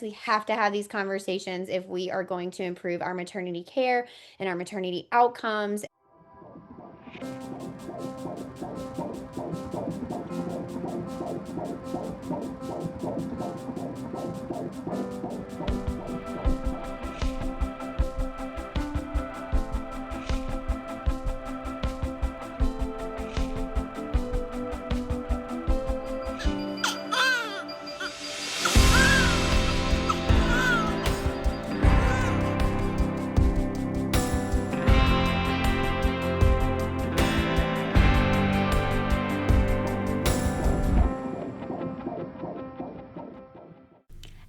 We have to have these conversations if we are going to improve our maternity care and our maternity outcomes.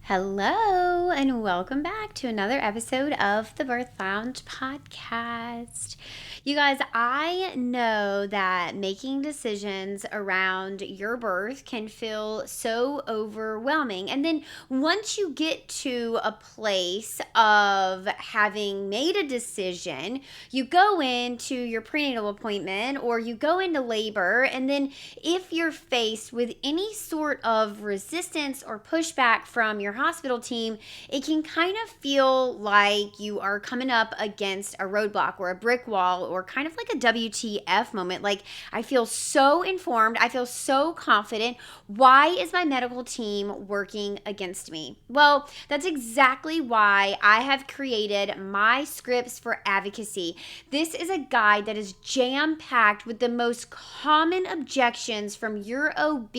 Hello, and welcome back to another episode of the Birth Lounge podcast. You guys, I know that making decisions around your birth can feel so overwhelming. And then once you get to a place of having made a decision, you go into your prenatal appointment or you go into labor. And then if you're faced with any sort of resistance or pushback from your hospital team, it can kind of feel like you are coming up against a roadblock or a brick wall or kind of like a WTF moment. Like, I feel so informed. I feel so confident. Why is my medical team working against me? Well, that's exactly why I have created my scripts for advocacy. This is a guide that is jam-packed with the most common objections from your OB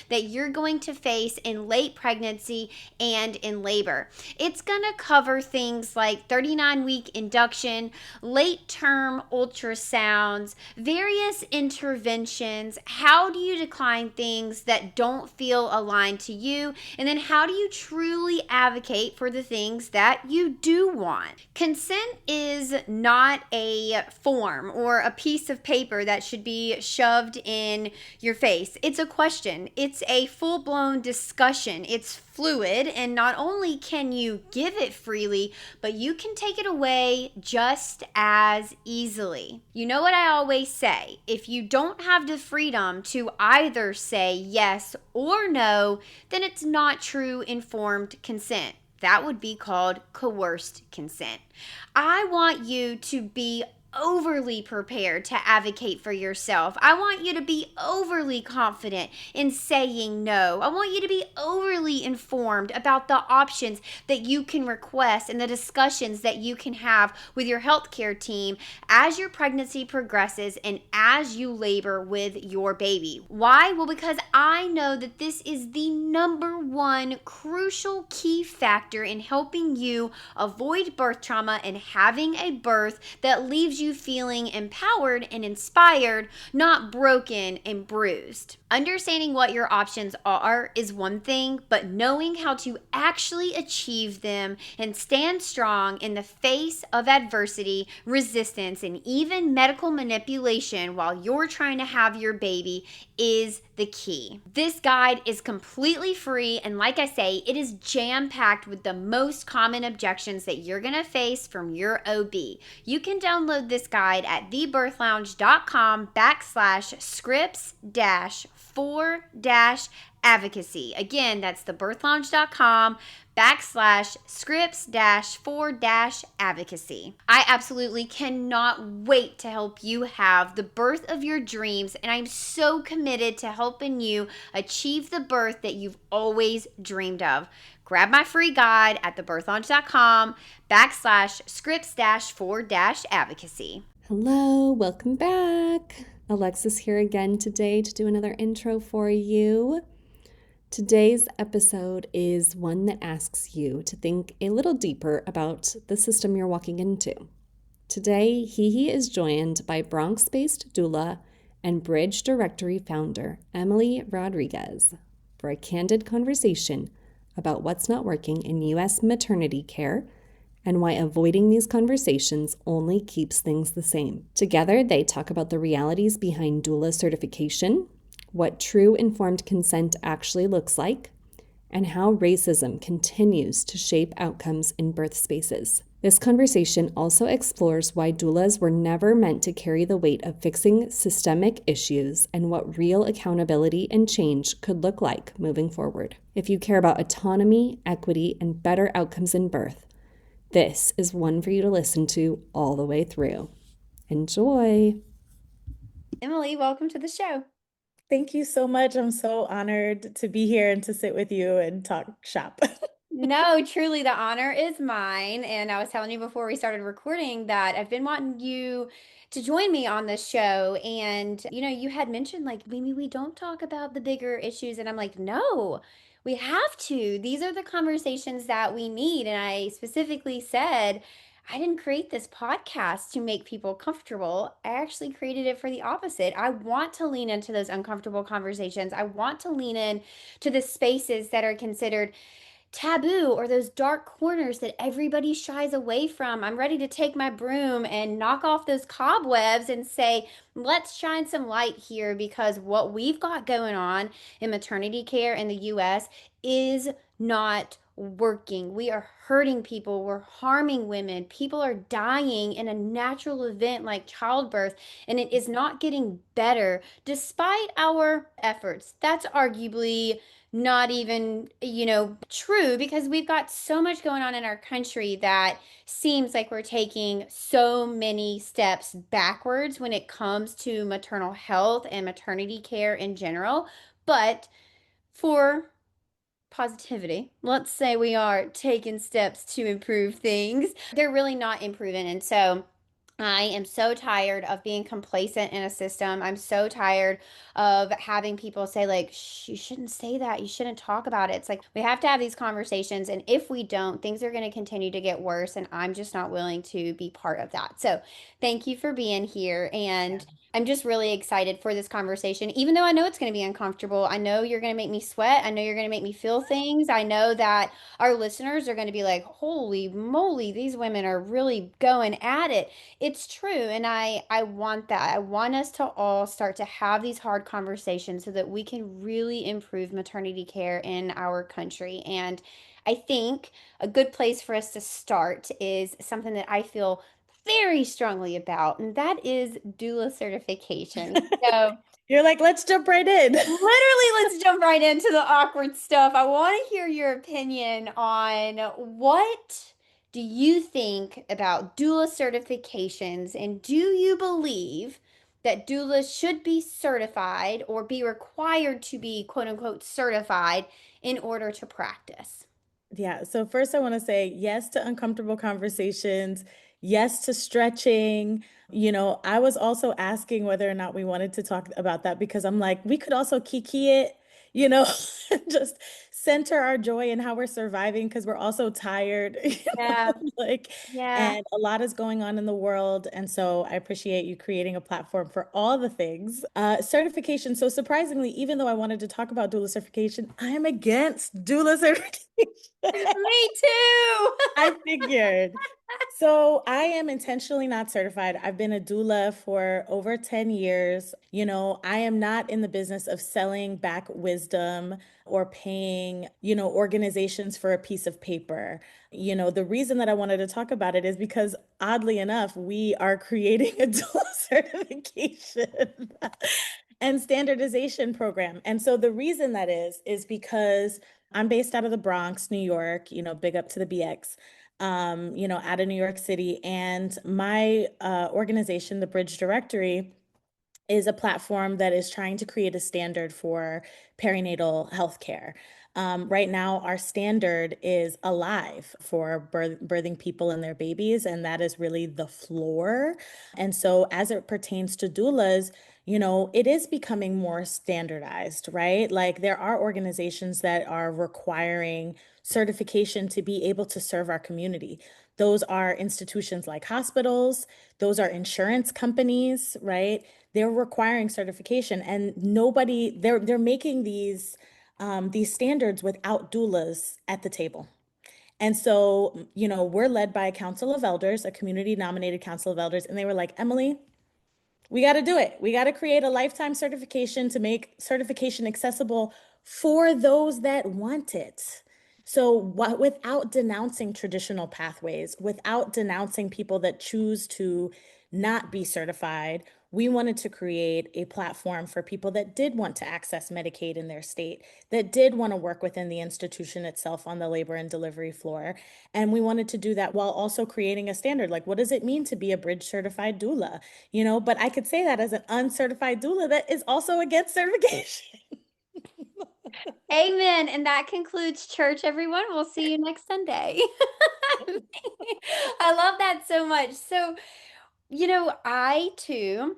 that you're going to face in late pregnancy and in labor. It's going to cover things like 39-week induction, late-term ultrasounds, various interventions, how do you decline things that don't feel aligned to you, and then how do you truly advocate for the things that you do want. Consent is not a form or a piece of paper that should be shoved in your face. It's a question. It's a full-blown discussion. It's fluid, and not only can you give it freely, but you can take it away just as easily. You know what I always say, if you don't have the freedom to either say yes or no, then it's not true informed consent. That would be called coerced consent. I want you to be overly prepared to advocate for yourself. I want you to be overly confident in saying no. I want you to be overly informed about the options that you can request and the discussions that you can have with your healthcare team as your pregnancy progresses and as you labor with your baby. Why? Well, because I know that this is the number one crucial key factor in helping you avoid birth trauma and having a birth that leaves you feeling empowered and inspired, not broken and bruised. Understanding what your options are is one thing, but knowing how to actually achieve them and stand strong in the face of adversity, resistance, and even medical manipulation while you're trying to have your baby is the key. This guide is completely free, and like I say, it is jam-packed with the most common objections that you're gonna face from your OB. You can download this guide at thebirthlounge.com/scripts-4-advocacy. Again, that's thebirthlounge.com/scripts-4-advocacy. I absolutely cannot wait to help you have the birth of your dreams, and I'm so committed to helping you achieve the birth that you've always dreamed of. Grab my free guide at thebirthlounge.com/scripts-4-advocacy. Hello, welcome back. Alexis here again today to do another intro for you. Today's episode is one that asks you to think a little deeper about the system you're walking into. Today, HeHe is joined by Bronx-based doula and Bridge Directory founder Emilie Rodriguez for a candid conversation about what's not working in U.S. maternity care and why avoiding these conversations only keeps things the same. Together, they talk about the realities behind doula certification, what true informed consent actually looks like, and how racism continues to shape outcomes in birth spaces. This conversation also explores why doulas were never meant to carry the weight of fixing systemic issues and what real accountability and change could look like moving forward. If you care about autonomy, equity, and better outcomes in birth, this is one for you to listen to all the way through. Enjoy! Emilie, welcome to the show. Thank you so much. I'm so honored to be here and to sit with you and talk shop. No, truly, the honor is mine. And I was telling you before we started recording that I've been wanting you to join me on this show. And, you had mentioned like maybe we don't talk about the bigger issues. And I'm like, no, we have to. These are the conversations that we need. And I specifically said, I didn't create this podcast to make people comfortable. I actually created it for the opposite. I want to lean into those uncomfortable conversations. I want to lean in to the spaces that are considered taboo or those dark corners that everybody shies away from. I'm ready to take my broom and knock off those cobwebs and say, let's shine some light here because what we've got going on in maternity care in the US is not working. We are hurting people, we're harming women. People are dying in a natural event like childbirth, and it is not getting better despite our efforts. That's arguably not even, true because we've got so much going on in our country that seems like we're taking so many steps backwards when it comes to maternal health and maternity care in general. But for positivity, let's say we are taking steps to improve things, they're really not improving. And so I am so tired of being complacent in a system. I'm so tired of having people say, like, Shh, you shouldn't say that. You shouldn't talk about it. It's like we have to have these conversations. And if we don't, things are going to continue to get worse. And I'm just not willing to be part of that. So thank you for being here. And I'm just really excited for this conversation, even though I know it's going to be uncomfortable. I know you're going to make me sweat. I know you're going to make me feel things. I know that our listeners are going to be like, holy moly, these women are really going at it. It's true, and I want that. I want us to all start to have these hard conversations so that we can really improve maternity care in our country. And I think a good place for us to start is something that I feel very strongly about, and that is doula certification. So You're like, let's jump right in. literally, let's jump right into the awkward stuff. I want to hear your opinion on what do you think about doula certifications, and do you believe that doulas should be certified or be required to be quote unquote certified in order to practice? Yeah. So first I want to say yes to uncomfortable conversations, yes to stretching. I was also asking whether or not we wanted to talk about that because I'm like, we could also kiki it, you know, just center our joy in how we're surviving because we're also tired, Yeah, like, yeah. and a lot is going on in the world. And so I appreciate you creating a platform for all the things. Certification. So surprisingly, even though I wanted to talk about doula certification, I am against doula certification. Me too. I figured. So I am intentionally not certified. I've been a doula for over 10 years. I am not in the business of selling back wisdom or paying, organizations for a piece of paper. The reason that I wanted to talk about it is because oddly enough, we are creating a doula certification and standardization program. And so the reason that is because I'm based out of the Bronx, New York, big up to the BX, out of New York City. And my organization, the Bridge Directory, is a platform that is trying to create a standard for perinatal health care. Right now, our standard is alive for birthing people and their babies, and that is really the floor. And so, as it pertains to doulas, it is becoming more standardized, right? Like there are organizations that are requiring certification to be able to serve our community. Those are institutions like hospitals, those are insurance companies, right? They're requiring certification, and they're making these standards without doulas at the table. And so, we're led by a council of elders, a community nominated council of elders, and they were like, Emilie, we got to do it. We got to create a lifetime certification to make certification accessible for those that want it. So, without denouncing traditional pathways, without denouncing people that choose to not be certified, we wanted to create a platform for people that did want to access Medicaid in their state, that did want to work within the institution itself on the labor and delivery floor. And we wanted to do that while also creating a standard. Like, what does it mean to be a bridge certified doula? But I could say that as an uncertified doula that is also against certification. Amen. And that concludes church, everyone. We'll see you next Sunday. I love that so much. So, I too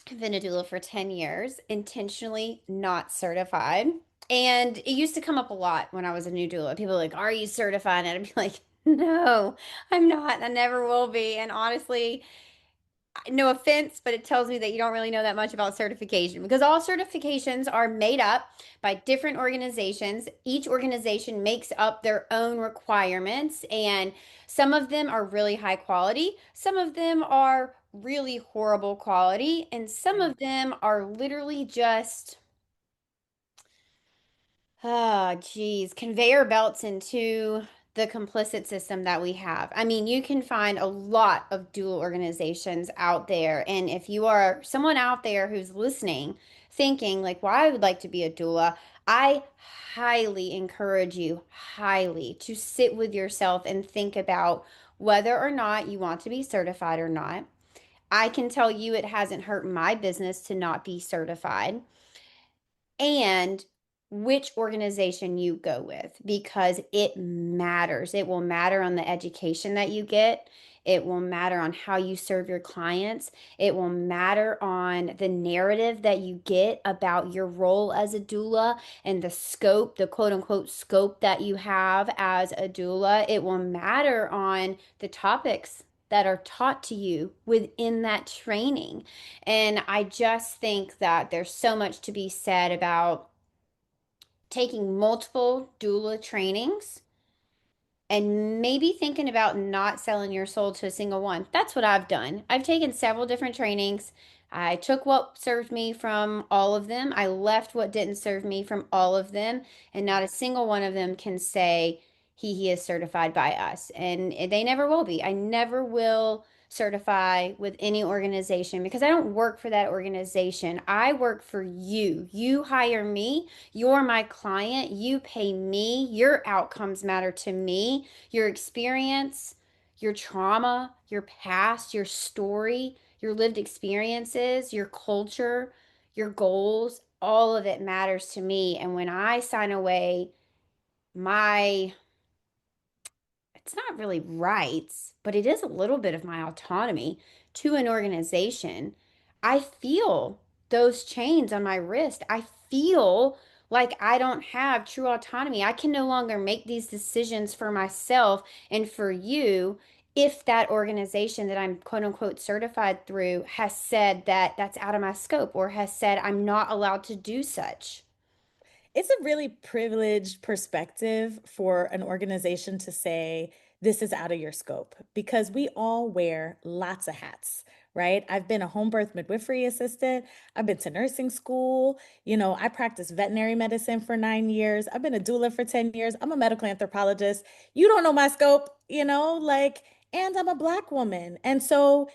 have been a doula for 10 years, intentionally not certified. And it used to come up a lot when I was a new doula. People were like, "Are you certified?" And I'd be like, "No, I'm not. I never will be." And honestly, no offense, but it tells me that you don't really know that much about certification because all certifications are made up by different organizations. Each organization makes up their own requirements, and some of them are really high quality, some of them are really horrible quality, and some of them are literally just geez, conveyor belts into the complicit system that we have. I mean, you can find a lot of dual organizations out there. And if you are someone out there who's listening, thinking like, well, I would like to be a doula, I highly encourage you, highly, to sit with yourself and think about whether or not you want to be certified or not. I can tell you it hasn't hurt my business to not be certified and which organization you go with because it matters. It will matter on the education that you get. It will matter on how you serve your clients. It will matter on the narrative that you get about your role as a doula and the scope, the quote unquote scope that you have as a doula. It will matter on the topics that are taught to you within that training. And I just think that there's so much to be said about taking multiple doula trainings and maybe thinking about not selling your soul to a single one. That's what I've done. I've taken several different trainings. I took what served me from all of them. I left what didn't serve me from all of them. And not a single one of them can say he is certified by us. And they never will be. I never will certify with any organization because I don't work for that organization. I work for you. You hire me. You're my client. You pay me. Your outcomes matter to me. Your experience, your trauma, your past, your story, your lived experiences, your culture, your goals, all of it matters to me. And when I sign away my it's not really rights, but it is a little bit of my autonomy to an organization. I feel those chains on my wrist. I feel like I don't have true autonomy. I can no longer make these decisions for myself and for you if that organization that I'm quote unquote certified through has said that that's out of my scope or has said I'm not allowed to do such. It's a really privileged perspective for an organization to say, this is out of your scope because we all wear lots of hats, right? I've been a home birth midwifery assistant. I've been to nursing school. I practiced veterinary medicine for 9 years. I've been a doula for 10 years. I'm a medical anthropologist. You don't know my scope, and I'm a Black woman. And so,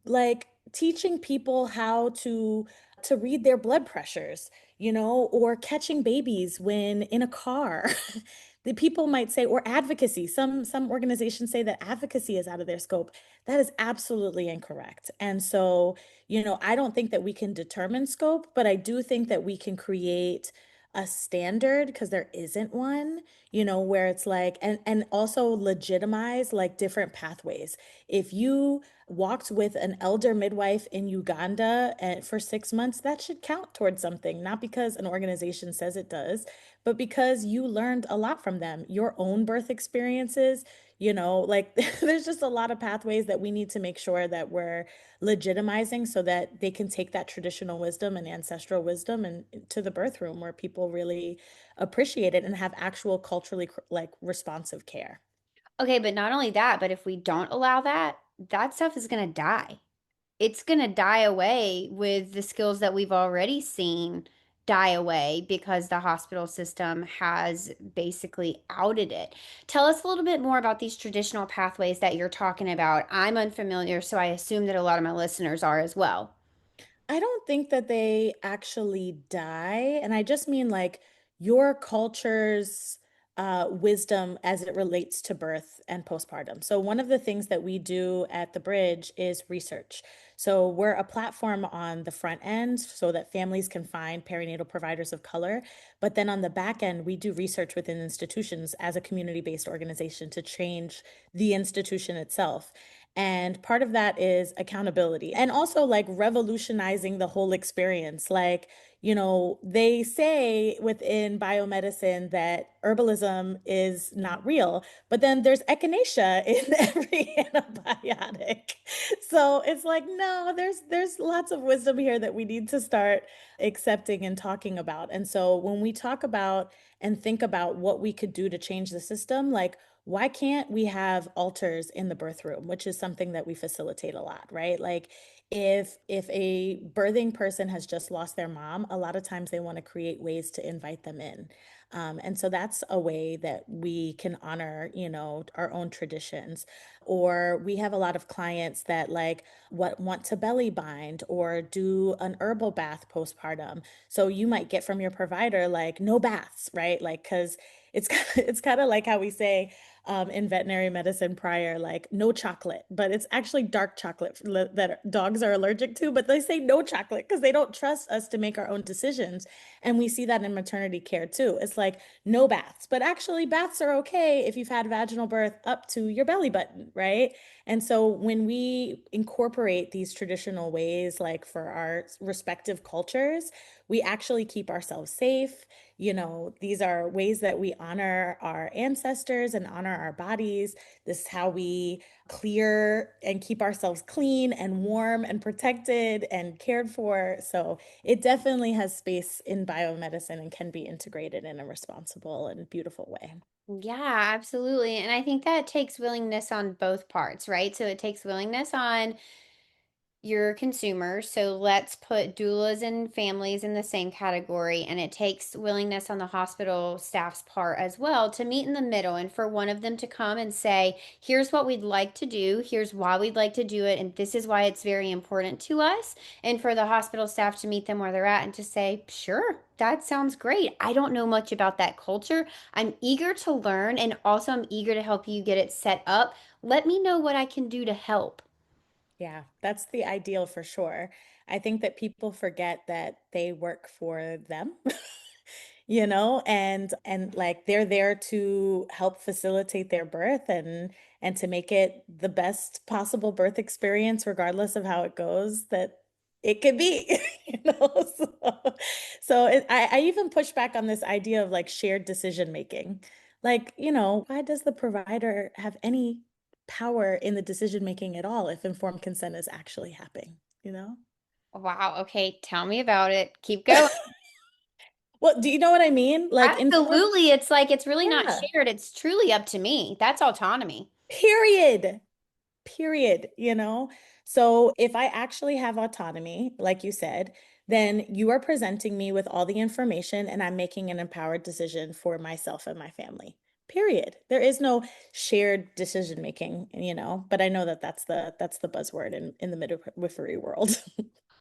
like teaching people how to read their blood pressures, or catching babies when in a car. The people might say, or advocacy. Some organizations say that advocacy is out of their scope. That is absolutely incorrect. And so, I don't think that we can determine scope, but I do think that we can create a standard because there isn't one, where it's like, and also legitimize like different pathways. If you walked with an elder midwife in Uganda for 6 months, that should count towards something, not because an organization says it does, but because you learned a lot from them, your own birth experiences, like there's just a lot of pathways that we need to make sure that we're legitimizing so that they can take that traditional wisdom and ancestral wisdom and to the birth room where people really appreciate it and have actual culturally like responsive care. Okay, but not only that, but if we don't allow that, that stuff is going to die. It's going to die away with the skills that we've already seen die away because the hospital system has basically outed it. Tell us a little bit more about these traditional pathways that you're talking about. I'm unfamiliar, so I assume that a lot of my listeners are as well. I don't think that they actually die. And I just mean like your culture's wisdom as it relates to birth and postpartum. So, one of the things that we do at the Bridge is research. So, we're a platform on the front end so that families can find perinatal providers of color. But then on the back end, we do research within institutions as a community based organization to change the institution itself. And part of that is accountability and also like revolutionizing the whole experience. Like, they say within biomedicine that herbalism is not real, but then there's echinacea in every antibiotic. So it's like, no, there's lots of wisdom here that we need to start accepting and talking about. And so when we talk about and think about what we could do to change the system, like why can't we have altars in the birth room, which is something that we facilitate a lot, right? Like if a birthing person has just lost their mom, a lot of times they want to create ways to invite them in. And so that's a way that we can honor, our own traditions. Or we have a lot of clients that like what want to belly bind or do an herbal bath postpartum. So you might get from your provider like no baths, right? Like because it's kind of like how we say in veterinary medicine prior, like no chocolate, but it's actually dark chocolate that dogs are allergic to. But they say no chocolate because they don't trust us to make our own decisions. And we see that in maternity care too. It's like no baths, but actually, baths are okay if you've had vaginal birth up to your belly button, right? And so when we incorporate these traditional ways, like for our respective cultures, we actually keep ourselves safe. These are ways that we honor our ancestors and honor our bodies. This is how we clear and keep ourselves clean and warm and protected and cared for. So it definitely has space in biomedicine and can be integrated in a responsible and beautiful way. Yeah, absolutely. And I think that takes willingness on both parts, right? So it takes willingness on your consumers. So let's put doulas and families in the same category. And it takes willingness on the hospital staff's part as well to meet in the middle and for one of them to come and say, here's what we'd like to do, here's why we'd like to do it, and this is why it's very important to us. And for the hospital staff to meet them where they're at and to say, sure, that sounds great. I don't know much about that culture. I'm eager to learn, and also I'm eager to help you get it set up. Let me know what I can do to help. Yeah, that's the ideal for sure. I think that people forget that they work for them. And like they're there to help facilitate their birth and to make it the best possible birth experience regardless of how it goes that it could be. So I even push back on this idea of like shared decision making. Like, why does the provider have any power in the decision making at all if informed consent is actually happening? Wow. Okay. Tell me about it. Keep going. Well, do you know what I mean? Like informed, Absolutely. It's like it's really not yeah, shared. It's truly up to me. That's autonomy. period. Period. So if I actually have autonomy, like you said, then you are presenting me with all the information and I'm making an empowered decision for myself and my family. Period. There is no shared decision making, but I know that that's the buzzword in the midwifery world.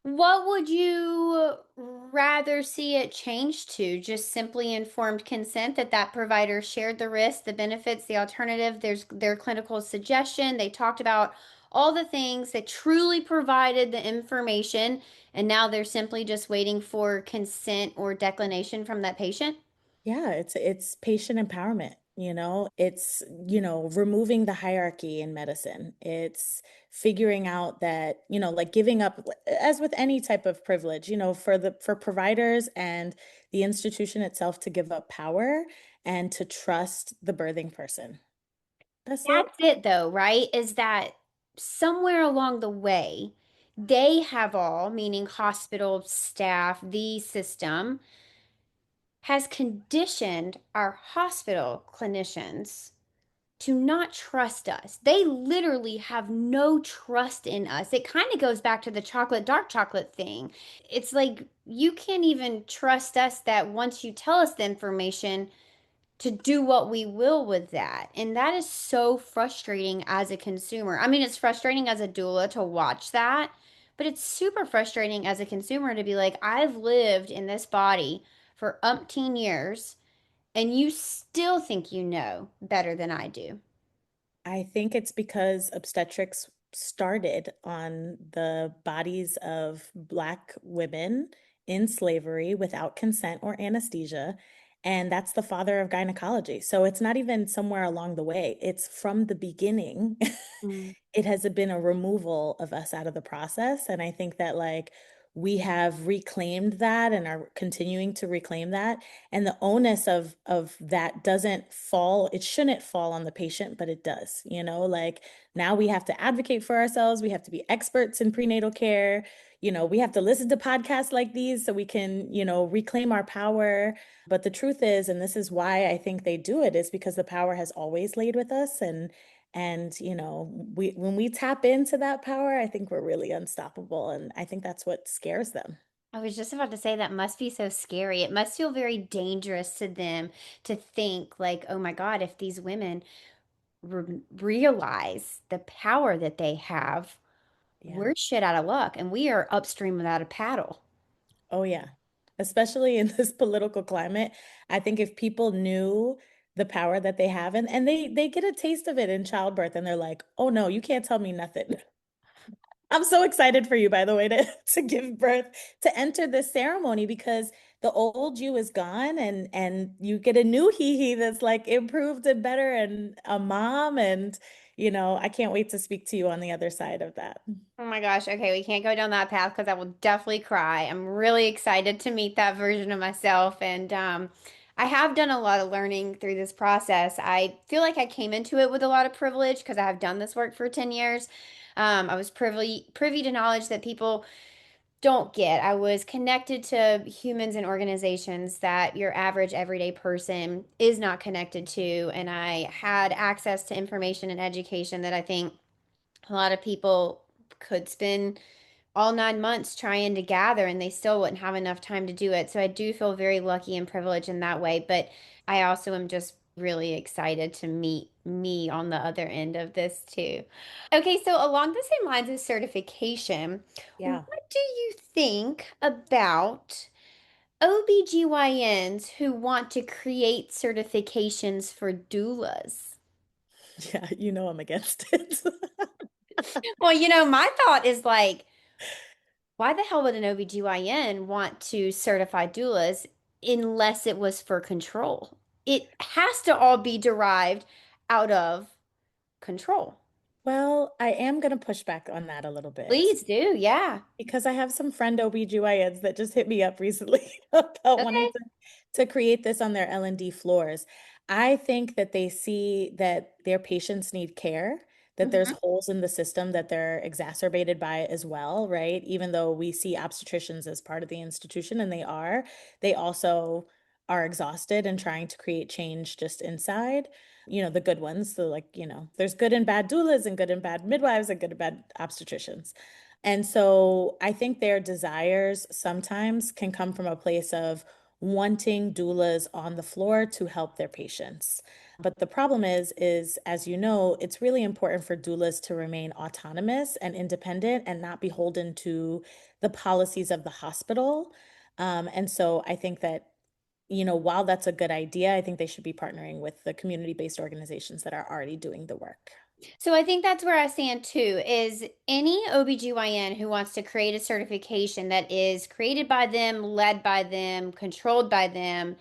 What would you rather see it changed to? Just simply informed consent that that provider shared the risk, the benefits, the alternative, there's their clinical suggestion. They talked about all the things that truly provided the information, and now they're simply just waiting for consent or declination from that patient. Yeah, it's patient empowerment. It's removing the hierarchy in medicine. It's figuring out that like giving up as with any type of privilege, for providers and the institution itself to give up power and to trust the birthing person. That's it. That's it, though, right? Is that somewhere along the way, they have all, meaning hospital staff, the system, has conditioned our hospital clinicians to not trust us. They literally have no trust in us. It kind of goes back to the chocolate, dark chocolate thing. It's like you can't even trust us that once you tell us the information, to do what we will with that. And that is so frustrating as a consumer. I mean, it's frustrating as a doula to watch that, but it's super frustrating as a consumer to be like, I've lived in this body for umpteen years, and you still think you know better than I do. I think it's because obstetrics started on the bodies of Black women in slavery without consent or anesthesia. And that's the father of gynecology. So it's not even somewhere along the way, it's from the beginning. Mm. It has been a removal of us out of the process. And I think that, like, we have reclaimed that and are continuing to reclaim that. And the onus of that doesn't fall, it shouldn't fall on the patient, but it does, you know, like now we have to advocate for ourselves. We have to be experts in prenatal care. You know, we have to listen to podcasts like these so we can, you know, reclaim our power. But the truth is, and this is why I think they do it, is because the power has always laid with us. And you know, we when we tap into that power, I think we're really unstoppable. And I think that's what scares them. I was just about to say that must be so scary. It must feel very dangerous to them to think like, oh my God, if these women realize the power that they have, Yeah. we're shit out of luck and we are upstream without a paddle. Oh, yeah. Especially in this political climate. I think if people knew the power that they have, and they get a taste of it in childbirth and they're like, oh no, you can't tell me nothing. I'm so excited for you, by the way, to, to give birth, to enter this ceremony, because the old you is gone, and you get a new HeHe that's like improved and better and a mom. And you know, I can't wait to speak to you on the other side of that. Oh my gosh. Okay, we can't go down that path because I will definitely cry. I'm really excited to meet that version of myself. And I have done a lot of learning through this process. I feel like I came into it with a lot of privilege because I have done this work for 10 years. I was privy to knowledge that people don't get. I was connected to humans and organizations that your average everyday person is not connected to. And I had access to information and education that I think a lot of people could spend all 9 months trying to gather and they still wouldn't have enough time to do it. So I do feel very lucky and privileged in that way. But I also am just really excited to meet me on the other end of this too. Okay, so along the same lines of certification, Yeah. what do you think about OBGYNs who want to create certifications for doulas? Yeah, you know I'm against it. Well, my thought is like, why the hell would an OBGYN want to certify doulas unless it was for control? It has to all be derived out of control. Well, I am going to push back on that a little bit, Please do. Yeah. because I have some friend OBGYNs that just hit me up recently about wanting Okay. to create this on their L&D floors. I think that they see that their patients need care, that there's Mhm. holes in the system that they're exacerbated by as well, right? Even though we see obstetricians as part of the institution, and they also are exhausted and trying to create change just inside. You know, the good ones. So, like, you know, there's good and bad doulas and good and bad midwives and good and bad obstetricians. And so I think their desires sometimes can come from a place of wanting doulas on the floor to help their patients. But the problem is, as you know, it's really important for doulas to remain autonomous and independent and not beholden to the policies of the hospital. And so I think that, you know, while that's a good idea, I think they should be partnering with the community-based organizations that are already doing the work. So I think that's where I stand too, is any OBGYN who wants to create a certification that is created by them, led by them, controlled by them,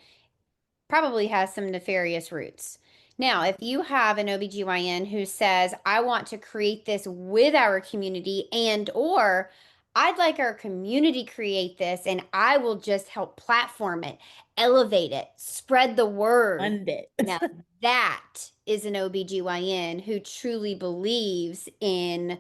probably has some nefarious roots. Now, if you have an OBGYN who says, I want to create this with our community and or I'd like our community create this and I will just help platform it, elevate it, spread the word. Fund it. Now, that is an OBGYN who truly believes in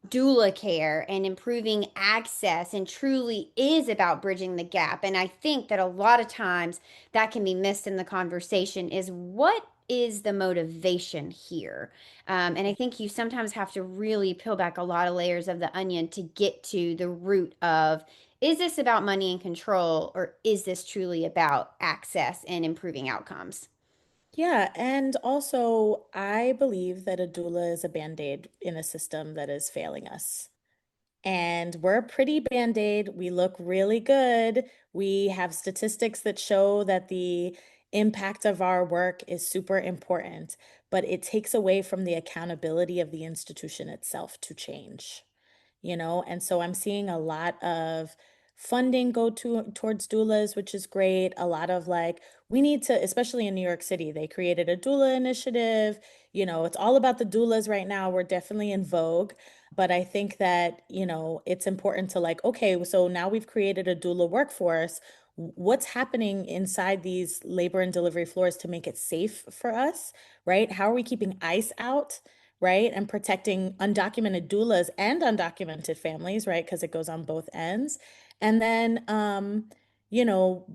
doula care and improving access and truly is about bridging the gap. And I think that a lot of times that can be missed in the conversation is what is the motivation here? And I think you sometimes have to really peel back a lot of layers of the onion to get to the root of, is this about money and control, or is this truly about access and improving outcomes? Yeah, and also I believe that a doula is a band-aid in a system that is failing us. And we're a pretty band-aid. We look really good. We have statistics that show that the impact of our work is super important, but it takes away from the accountability of the institution itself to change, you know? And so I'm seeing a lot of funding go towards doulas, which is great. A lot of like, we need to, especially in New York City, they created a doula initiative. You know, it's all about the doulas right now. We're definitely in vogue. But I think that, you know, it's important to like, okay, so now we've created a doula workforce. What's happening inside these labor and delivery floors to make it safe for us, right? How are we keeping ICE out? Right? And protecting undocumented doulas and undocumented families, right? Because it goes on both ends. And then, you know,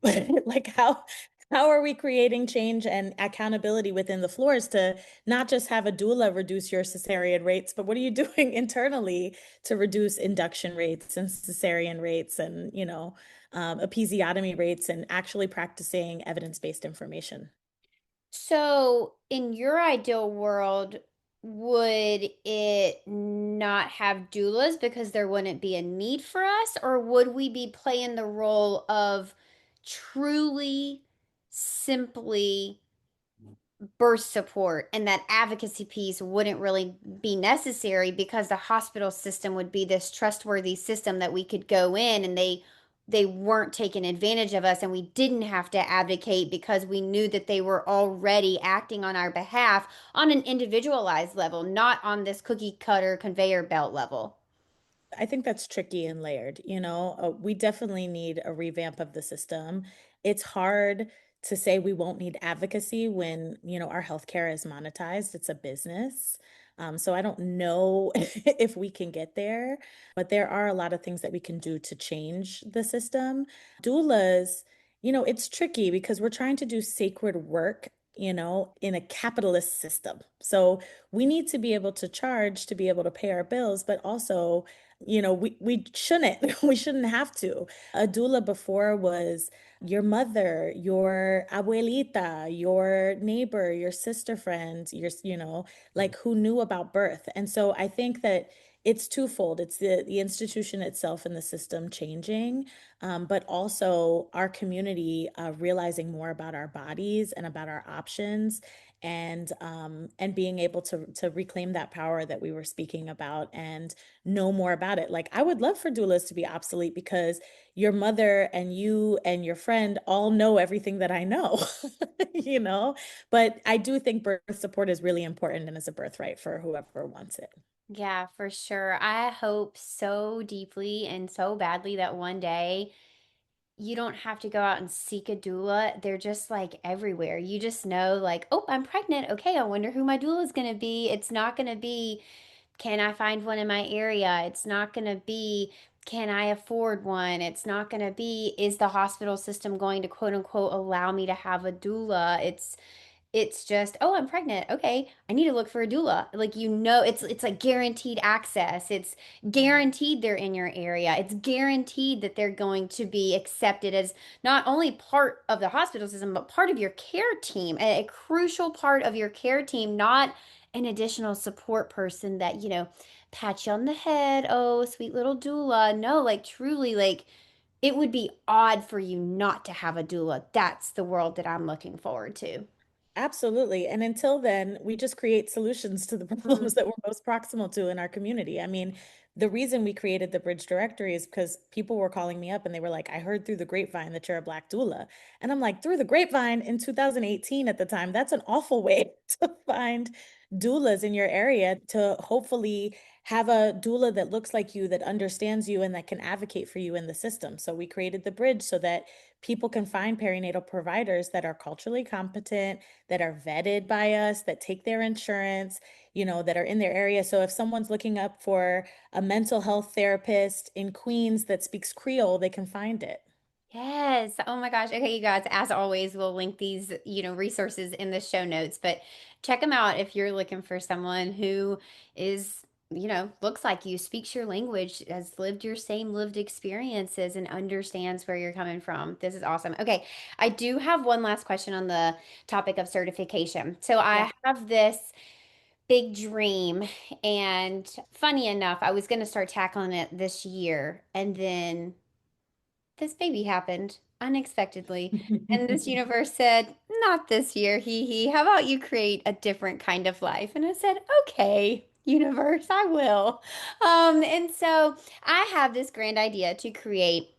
like how are we creating change and accountability within the floors to not just have a doula reduce your cesarean rates, but what are you doing internally to reduce induction rates and cesarean rates and, you know, episiotomy rates and actually practicing evidence-based information? So, in your ideal world, would it not have doulas because there wouldn't be a need for us, or would we be playing the role of truly, simply birth support, and that advocacy piece wouldn't really be necessary because the hospital system would be this trustworthy system that we could go in and they weren't taking advantage of us, and we didn't have to advocate because we knew that they were already acting on our behalf on an individualized level, not on this cookie cutter conveyor belt level. I think that's tricky and layered. You know, we definitely need a revamp of the system. It's hard to say we won't need advocacy when, you know, our healthcare is monetized. It's a business. So I don't know if we can get there, but there are a lot of things that we can do to change the system. Doulas, you know, it's tricky because we're trying to do sacred work, you know, in a capitalist system. So we need to be able to charge to be able to pay our bills, but also, you know, we shouldn't we shouldn't have to. A doula before was your mother, your abuelita, your neighbor, your sister friend, your, you know, like who knew about birth. And so I think that it's twofold. It's the institution itself and the system changing, but also our community realizing more about our bodies and about our options, and being able to reclaim that power that we were speaking about and know more about it. Like I would love for doulas to be obsolete because your mother and you and your friend all know everything that I know, you know? But I do think birth support is really important and is a birthright for whoever wants it. Yeah, for sure. I hope so deeply and so badly that one day you don't have to go out and seek a doula. They're just like everywhere. You just know, like, oh, I'm pregnant. Okay, I wonder who my doula is going to be. It's not going to be, can I find one in my area? It's not going to be, can I afford one? It's not going to be, is the hospital system going to quote unquote allow me to have a doula? It's just, oh, I'm pregnant. Okay, I need to look for a doula. Like, you know, it's like guaranteed access. It's guaranteed they're in your area. It's guaranteed that they're going to be accepted as not only part of the hospital system, but part of your care team, a crucial part of your care team, not an additional support person that, you know, pat you on the head. Oh, sweet little doula. No, like truly, like it would be odd for you not to have a doula. That's the world that I'm looking forward to. Absolutely. And until then, we just create solutions to the Mhm. problems that we're most proximal to in our community. I mean, the reason we created the Bridge Directory is because people were calling me up and they were like, I heard through the grapevine that you're a Black doula. And I'm like, through the grapevine in 2018 at the time, that's an awful way to find doulas in your area to hopefully have a doula that looks like you, that understands you, and that can advocate for you in the system. So we created the bridge so that people can find perinatal providers that are culturally competent, that are vetted by us, that take their insurance, you know, that are in their area. So if someone's looking up for a mental health therapist in Queens that speaks Creole, they can find it. Yes. Oh my gosh. Okay, you guys, as always, we'll link these, resources in the show notes, but check them out if you're looking for someone who is, looks like you, speaks your language, has lived your same lived experiences, and understands where you're coming from. This is awesome. Okay, I do have one last question on the topic of certification. So Yeah. I have this big dream, and funny enough, I was going to start tackling it this year, and then this baby happened unexpectedly. And this universe said, not this year, he. How about you create a different kind of life? And I said, okay, universe, I will. And so I have this grand idea to create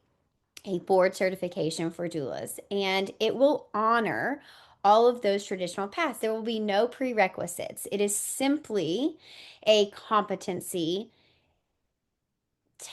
a board certification for doulas, and it will honor all of those traditional paths. There will be no prerequisites. It is simply a competency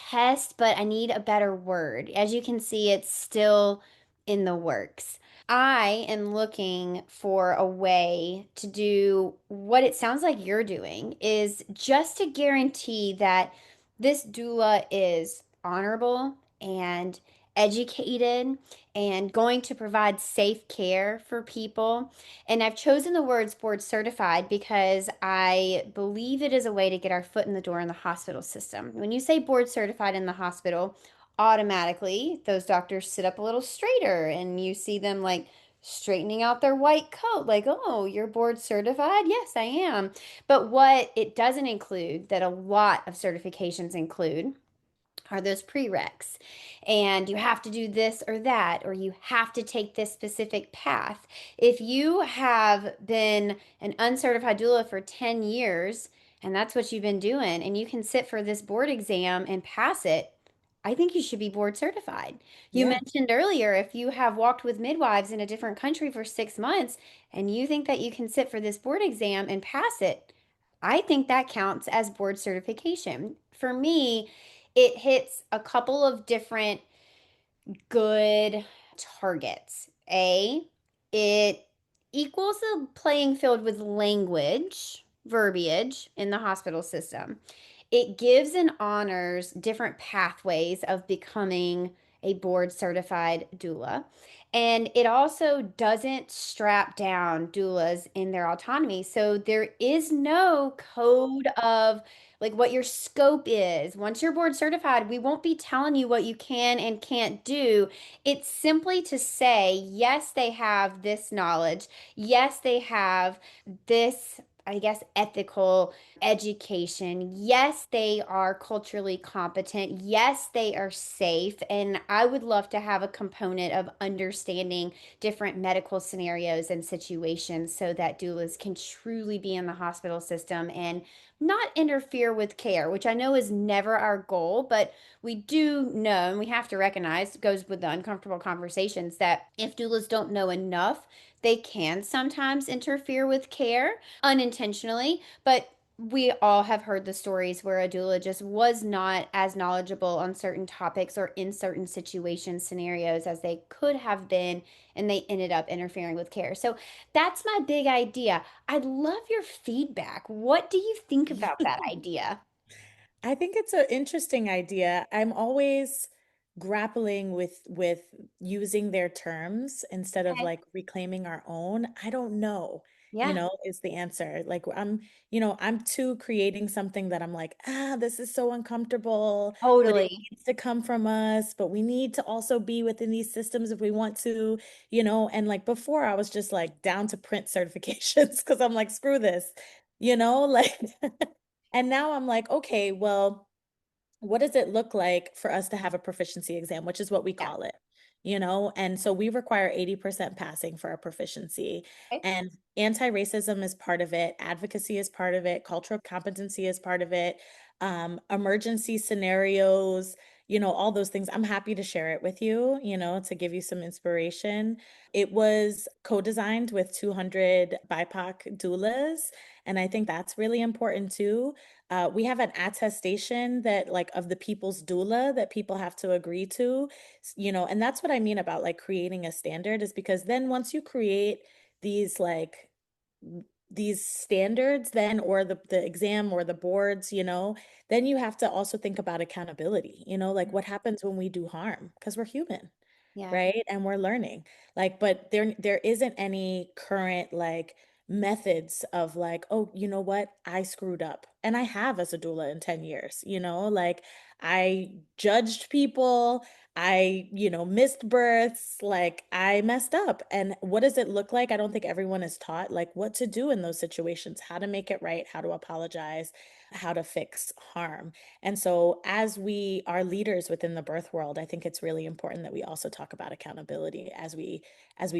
test, but I need a better word. As you can see, it's still in the works. I am looking for a way to do what it sounds like you're doing, is just to guarantee that this doula is honorable and educated and going to provide safe care for people. And I've chosen the words board certified because I believe it is a way to get our foot in the door in the hospital system. When you say board certified in the hospital, automatically those doctors sit up a little straighter and you see them like straightening out their white coat, like, oh, you're board certified? Yes, I am. But what it doesn't include, that a lot of certifications include, are those prereqs. And you have to do this or that, or you have to take this specific path. If you have been an uncertified doula for 10 years and that's what you've been doing, and you can sit for this board exam and pass it, I think you should be board certified. You Yeah. mentioned earlier if you have walked with midwives in a different country for 6 months and you think that you can sit for this board exam and pass it, I think that counts as board certification. For me, it hits a couple of different good targets. It equals the playing field with language, verbiage in the hospital system. It gives and honors different pathways of becoming a board certified doula. And it also doesn't strap down doulas in their autonomy. So there is no code of like what your scope is. Once you're board certified, we won't be telling you what you can and can't do. It's simply to say, yes, they have this knowledge. Yes, they have this, I guess, ethical education. Yes, they are culturally competent. Yes, they are safe. And I would love to have a component of understanding different medical scenarios and situations so that doulas can truly be in the hospital system and not interfere with care, which I know is never our goal, but we do know, and we have to recognize, it goes with the uncomfortable conversations, that if doulas don't know enough, they can sometimes interfere with care unintentionally, but we all have heard the stories where a doula just was not as knowledgeable on certain topics or in certain situations, scenarios as they could have been, and they ended up interfering with care. So that's my big idea. I'd love your feedback. What do you think about that idea? I think it's an interesting idea. I'm always grappling with using their terms instead of Okay. like reclaiming our own. I don't know, Yeah, is the answer. Like I'm too creating something that I'm like, this is so uncomfortable, but it totally. needs to come from us, but we need to also be within these systems if we want to, and like before I was just like down to print certifications because I'm like, screw this, like and now I'm like, okay, well, what does it look like for us to have a proficiency exam, which is what we Yeah. call it, And so we require 80% passing for our proficiency. Okay. And anti-racism is part of it, advocacy is part of it, cultural competency is part of it, emergency scenarios, all those things. I'm happy to share it with you, to give you some inspiration. It was co-designed with 200 BIPOC doulas, and I think that's really important too. We have an attestation that like of the people's doula that people have to agree to, and that's what I mean about like creating a standard, is because then once you create these like these standards then, or the exam or the boards, then you have to also think about accountability, like what happens when we do harm, because we're human. Yeah. right? And we're learning. Like, but there isn't any current like methods of like, oh, you know what? I screwed up. And I have as a doula in 10 years, like I judged people, missed births, like I messed up. And what does it look like? I don't think everyone is taught like what to do in those situations, how to make it right, how to apologize, how to fix harm. And so, as we are leaders within the birth world, I think it's really important that we also talk about accountability as we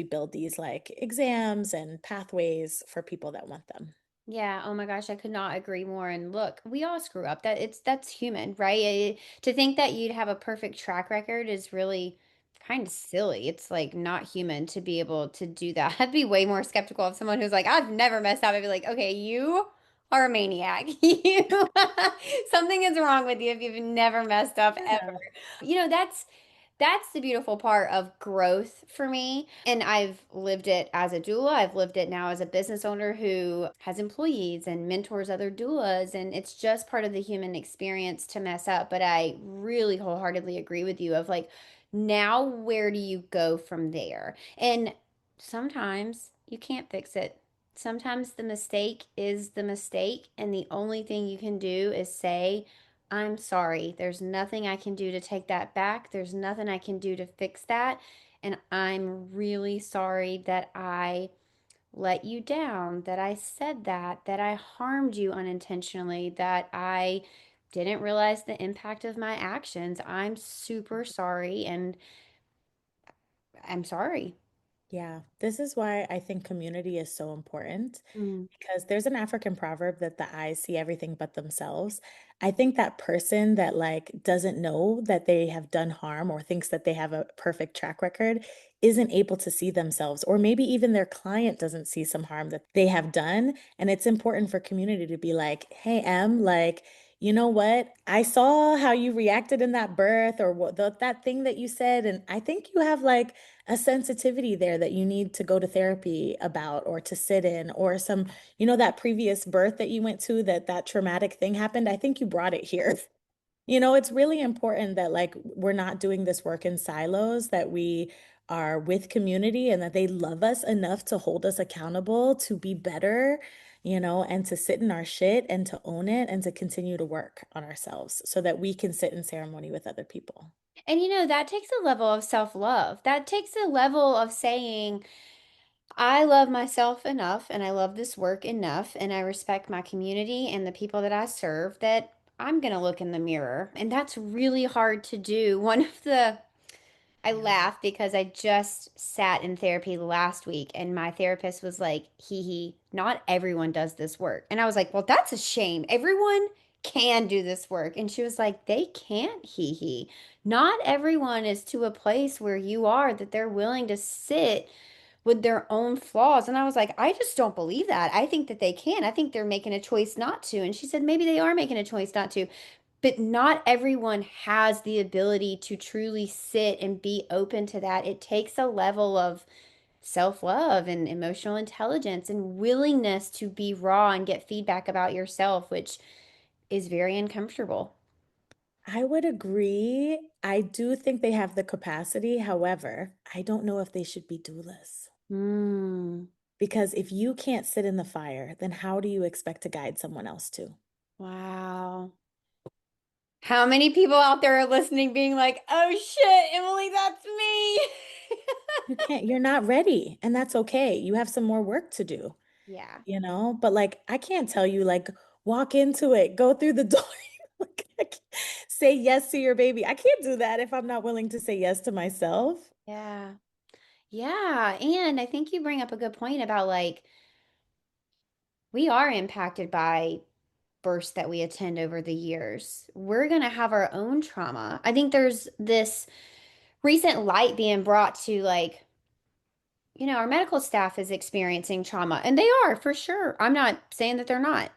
build these like exams and pathways for people that want them. Yeah, oh my gosh, I could not agree more. And look, we all screw up. That's human, right? To think that you'd have a perfect track record is really kind of silly. It's like not human to be able to do that. I'd be way more skeptical of someone who's like, I've never messed up. I'd be like, okay, you are a maniac. You something is wrong with you if you've never messed up ever. Yeah. That's the beautiful part of growth for me. And I've lived it as a doula. I've lived it now as a business owner who has employees and mentors other doulas. And it's just part of the human experience to mess up. But I really wholeheartedly agree with you of like, now where do you go from there? And sometimes you can't fix it. Sometimes the mistake is the mistake, and the only thing you can do is say, I'm sorry. There's nothing I can do to take that back. There's nothing I can do to fix that. And I'm really sorry that I let you down, that I said that I harmed you unintentionally, that I didn't realize the impact of my actions. I'm super sorry and I'm sorry. Yeah, this is why I think community is so important Mm. because there's an African proverb that the eyes see everything but themselves. I think that person that like doesn't know that they have done harm or thinks that they have a perfect track record isn't able to see themselves, or maybe even their client doesn't see some harm that they have done. And it's important for community to be like, hey, Em, like, you know what? I saw how you reacted in that birth or that thing that you said. And I think you have like a sensitivity there that you need to go to therapy about or to sit in or some, that previous birth that you went to that traumatic thing happened. I think you brought it here. It's really important that like we're not doing this work in silos, that we are with community and that they love us enough to hold us accountable to be better, and to sit in our shit and to own it and to continue to work on ourselves so that we can sit in ceremony with other people. And that takes a level of self-love. That takes a level of saying, I love myself enough and I love this work enough and I respect my community and the people that I serve that I'm going to look in the mirror. And that's really hard to do. I Yeah. laugh because I just sat in therapy last week and my therapist was like, HeHe, not everyone does this work. And I was like, well, that's a shame. Everyone can do this work. And she was like, they can't, HeHe. Not everyone is to a place where you are that they're willing to sit with their own flaws. And I was like, I just don't believe that. I think that they can. I think they're making a choice not to. And she said, maybe they are making a choice not to. But not everyone has the ability to truly sit and be open to that. It takes a level of self-love and emotional intelligence and willingness to be raw and get feedback about yourself, which is very uncomfortable. I would agree. I do think they have the capacity. However, I don't know if they should be doulas. Mm, Because if you can't sit in the fire, then how do you expect to guide someone else to? wow. How many people out there are listening being like, oh shit, Emilie, that's me? You're not ready, and that's okay. You have some more work to do, Yeah. But like, I can't tell you, like, walk into it, go through the door, like, say yes to your baby. I can't do that if I'm not willing to say yes to myself. Yeah. Yeah. And I think you bring up a good point about like, we are impacted by births that we attend over the years. We're going to have our own trauma. I think there's this recent light being brought to like, our medical staff is experiencing trauma, and they are for sure. I'm not saying that they're not,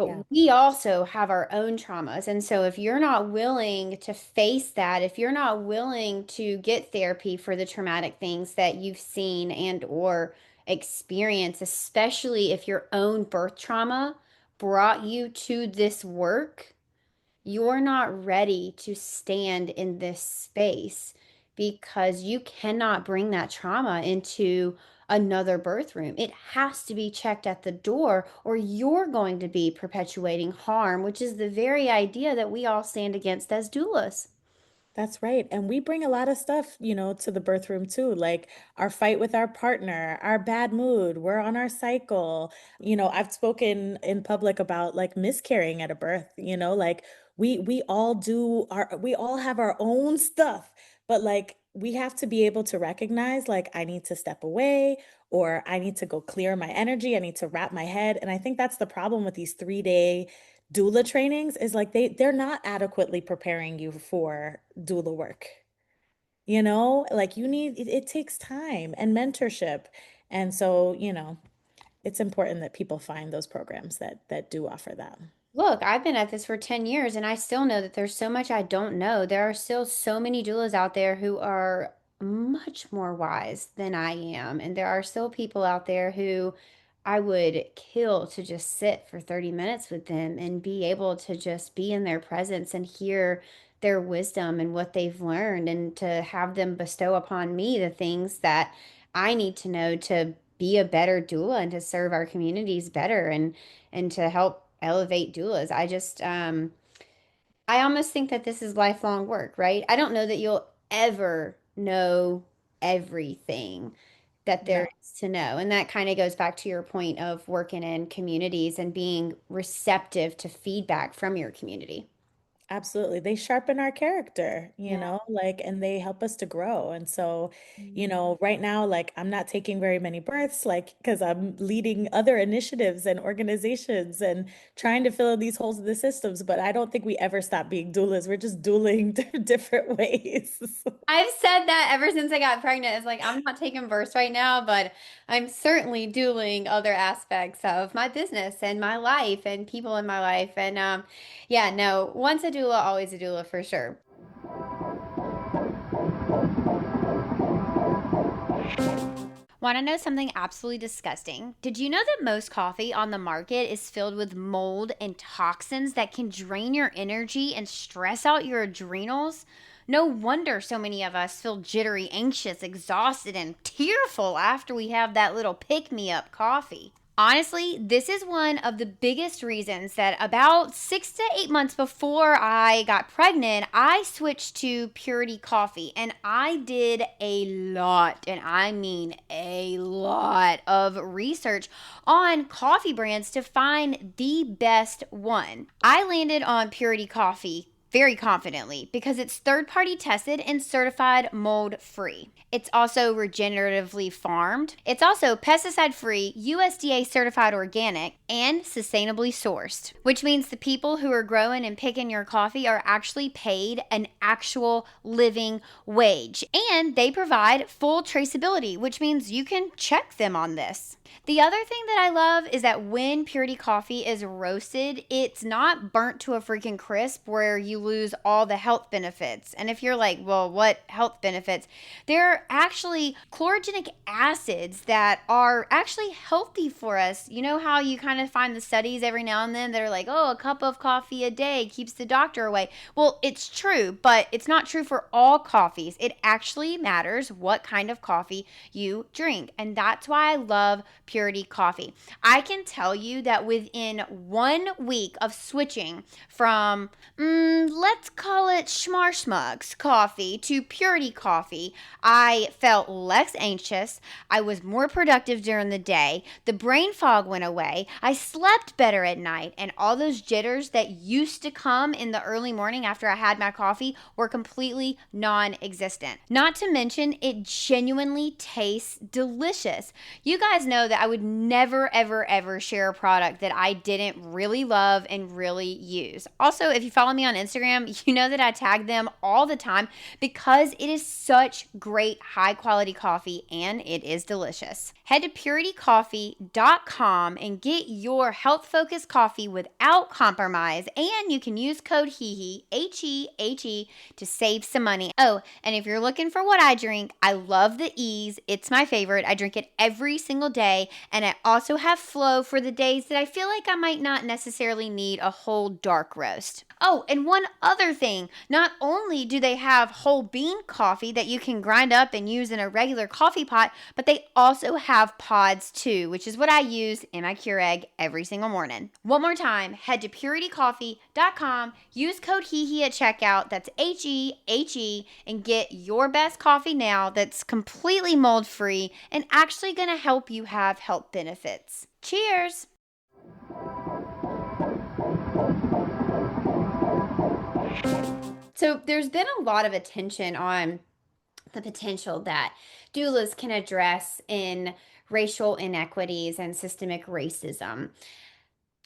Yeah. but we also have our own traumas. And so, if you're not willing to face that, if you're not willing to get therapy for the traumatic things that you've seen and or experience, especially if your own birth trauma brought you to this work, you're not ready to stand in this space. because you cannot bring that trauma into another birth room. It has to be checked at the door, or you're going to be perpetuating harm, which is the very idea that we all stand against as doulas. That's right. And we bring a lot of stuff, to the birth room too, like our fight with our partner, our bad mood, we're on our cycle. I've spoken in public about like miscarrying at a birth, like we all have our own stuff, but like we have to be able to recognize like I need to step away or I need to go clear my energy, I need to wrap my head. And I think that's the problem with these 3-day doula trainings is like they're not adequately preparing you for doula work. Like it takes time and mentorship. And so, it's important that people find those programs that do offer that. Look, I've been at this for 10 years and I still know that there's so much I don't know. There are still so many doulas out there who are much more wise than I am. And there are still people out there who I would kill to just sit for 30 minutes with them and be able to just be in their presence and hear their wisdom and what they've learned, and to have them bestow upon me the things that I need to know to be a better doula and to serve our communities better, and to help elevate doulas. I almost think that this is lifelong work, right? I don't know that you'll ever know everything that No. there is to know. And that kind of goes back to your point of working in communities and being receptive to feedback from your community. Absolutely. They sharpen our character, Yeah. like, and they help us to grow. And so, Mhm. right now, like, I'm not taking very many births, like, because I'm leading other initiatives and organizations and trying to fill in these holes in the systems. But I don't think we ever stop being doulas. We're just dueling different ways. I've said that ever since I got pregnant. It's like I'm not taking births right now, but I'm certainly doing other aspects of my business and my life and people in my life. And yeah, no, once a doula, always a doula for sure. Want to know something absolutely disgusting? Did you know that most coffee on the market is filled with mold and toxins that can drain your energy and stress out your adrenals? No wonder so many of us feel jittery, anxious, exhausted, and tearful after we have that little pick me up coffee. Honestly, this is one of the biggest reasons that about 6 to 8 months before I got pregnant, I switched to Purity Coffee, and I did a lot, and I mean a lot of research on coffee brands to find the best one. I landed on Purity Coffee very confidently because it's third party tested and certified mold free. It's also regeneratively farmed. It's also pesticide free, USDA certified organic, and sustainably sourced, which means the people who are growing and picking your coffee are actually paid an actual living wage. And they provide full traceability, which means you can check them on this. The other thing that I love is that when Purity Coffee is roasted, it's not burnt to a freaking crisp where you lose all the health benefits. And if you're like, well, what health benefits? There are actually chlorogenic acids that are actually healthy for us. You know how you kind of find the studies every now and then that are like, oh, a cup of coffee a day keeps the doctor away. Well, it's true, but it's not true for all coffees. It actually matters what kind of coffee you drink. And that's why I love Purity Coffee. I can tell you that within 1 week of switching from, let's call it Schmarshmugs coffee to Purity Coffee, I felt less anxious. I was more productive during the day. The brain fog went away. I slept better at night. And all those jitters that used to come in the early morning after I had my coffee were completely non existent. Not to mention, it genuinely tastes delicious. You guys know that I would never, ever, ever share a product that I didn't really love and really use. Also, if you follow me on Instagram, you know that I tag them all the time because it is such great high quality coffee and it is delicious. Head to puritycoffee.com and get your health focused coffee without compromise, and you can use code HeHe, HeHe, to save some money. Oh, and if you're looking for what I drink, I love the Ease. It's my favorite. I drink it every single day, and I also have Flow for the days that I feel like I might not necessarily need a whole dark roast. Oh, and one one other thing. Not only do they have whole bean coffee that you can grind up and use in a regular coffee pot, but they also have pods too, which is what I use in my Keurig every single morning. One more time, head to puritycoffee.com, use code HeHe at checkout, that's HeHe, and get your best coffee now that's completely mold free and actually going to help you have health benefits. Cheers! So there's been a lot of attention on the potential that doulas can address in racial inequities and systemic racism.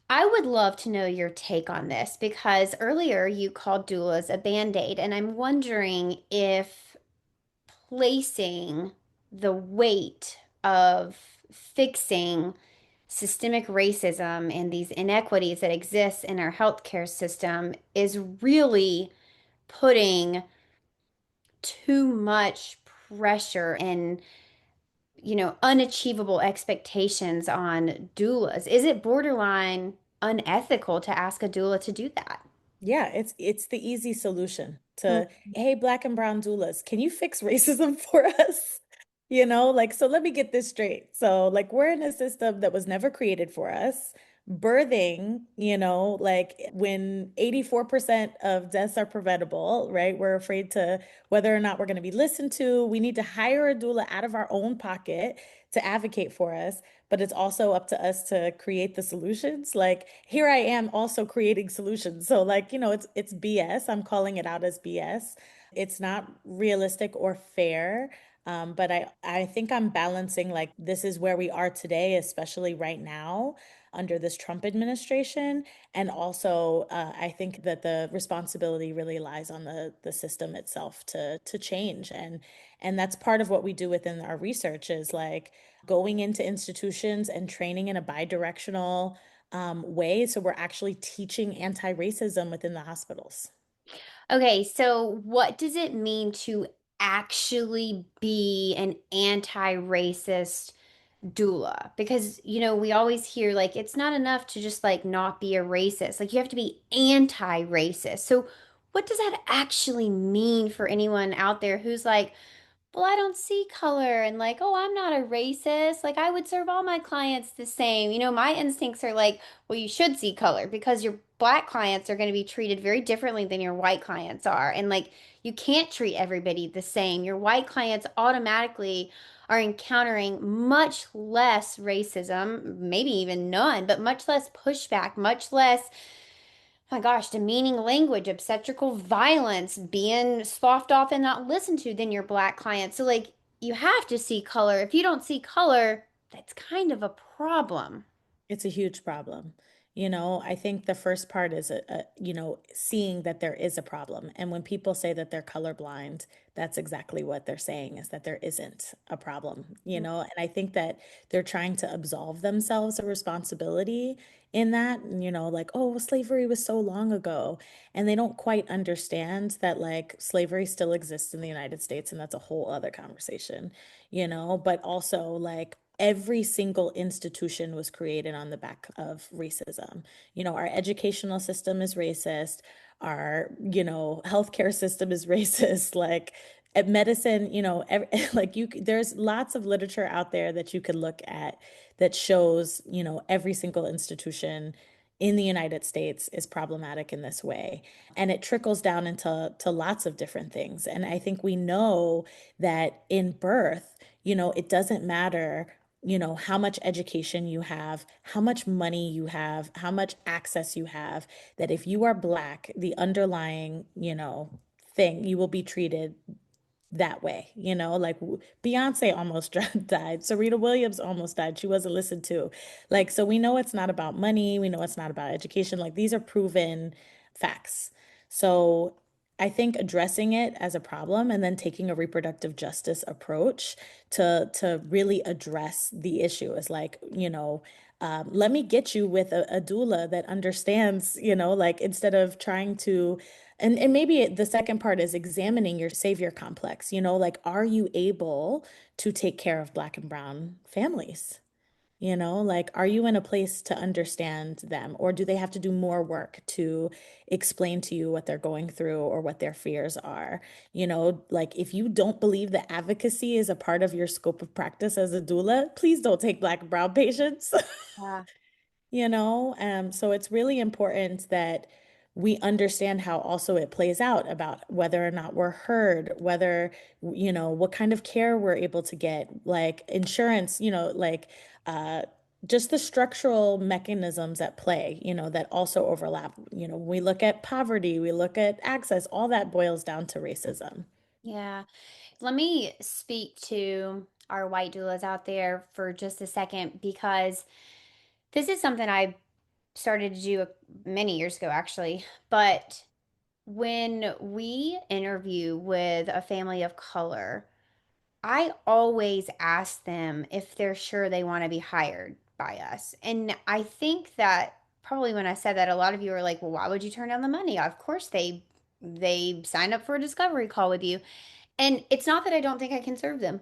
I would love to know your take on this because earlier you called doulas a band-aid, and I'm wondering if placing the weight of fixing systemic racism and these inequities that exist in our healthcare system is really putting too much pressure and unachievable expectations on doulas. Is it borderline unethical to ask a doula to do that? Yeah, it's the easy solution to, hey, Black and brown doulas, can you fix racism for us? Like, so let me get this straight. So, like, we're in a system that was never created for us. Birthing, like when 84% of deaths are preventable, right? We're afraid to whether or not we're going to be listened to. We need to hire a doula out of our own pocket to advocate for us, but it's also up to us to create the solutions. Like here I am also creating solutions. So like, it's BS. I'm calling it out as BS. It's not realistic or fair. But I think I'm balancing like this is where we are today, especially right now under this Trump administration. And also, I think that the responsibility really lies on the system itself to change. And that's part of what we do within our research is like going into institutions and training in a bi-directional way. So we're actually teaching anti-racism within the hospitals. Okay, so what does it mean to actually be an anti-racist doula? Because, we always hear like it's not enough to just like not be a racist. Like you have to be anti-racist. So what does that actually mean for anyone out there who's like, well, I don't see color and like, oh, I'm not a racist. Like, I would serve all my clients the same. My instincts are like, well, you should see color because your black clients are going to be treated very differently than your white clients are. And like, you can't treat everybody the same. Your white clients automatically are encountering much less racism, maybe even none, but much less pushback, much less my gosh, demeaning language, obstetrical violence, being sloughed off and not listened to than your black clients. So, like, you have to see color. If you don't see color, that's kind of a problem. It's a huge problem. I think the first part is, seeing that there is a problem. And when people say that they're colorblind, that's exactly what they're saying is that there isn't a problem. And I think that they're trying to absolve themselves of responsibility in that, like, oh, well, slavery was so long ago. And they don't quite understand that, like, slavery still exists in the United States. And that's a whole other conversation. But also, like, every single institution was created on the back of racism. Our educational system is racist. Our, healthcare system is racist. Like at medicine, like there's lots of literature out there that you could look at that shows, every single institution in the United States is problematic in this way. And it trickles down into lots of different things. And I think we know that in birth, it doesn't matter how much education you have, how much money you have, how much access you have, that if you are Black, the underlying, thing, you will be treated that way, like Beyonce almost died. Serena Williams almost died. She wasn't listened to. Like, so we know it's not about money. We know it's not about education. Like, these are proven facts. So I think addressing it as a problem and then taking a reproductive justice approach to really address the issue is like, let me get you with a doula that understands, like instead of trying to and maybe the second part is examining your savior complex, like, are you able to take care of Black and brown families? Like, are you in a place to understand them, or do they have to do more work to explain to you what they're going through or what their fears are? Like, if you don't believe that advocacy is a part of your scope of practice as a doula, please don't take Black and brown patients. Yeah. So it's really important that we understand how also it plays out about whether or not we're heard, whether, what kind of care we're able to get, like insurance, like uh, just the structural mechanisms at play, that also overlap. We look at poverty, we look at access, all that boils down to racism. Yeah. Let me speak to our white doulas out there for just a second because this is something I started to do many years ago, actually. But when we interview with a family of color, I always ask them if they're sure they want to be hired by us. And I think that probably when I said that, a lot of you are like, well, why would you turn down the money? Of course they signed up for a discovery call with you. And it's not that I don't think I can serve them.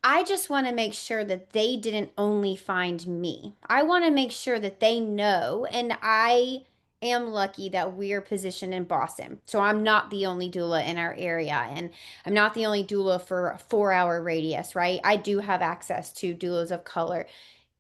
I just want to make sure that they didn't only find me. I want to make sure that they know, and I am lucky that we're positioned in Boston. So I'm not the only doula in our area, and I'm not the only doula for a 4 hour radius, right? I do have access to doulas of color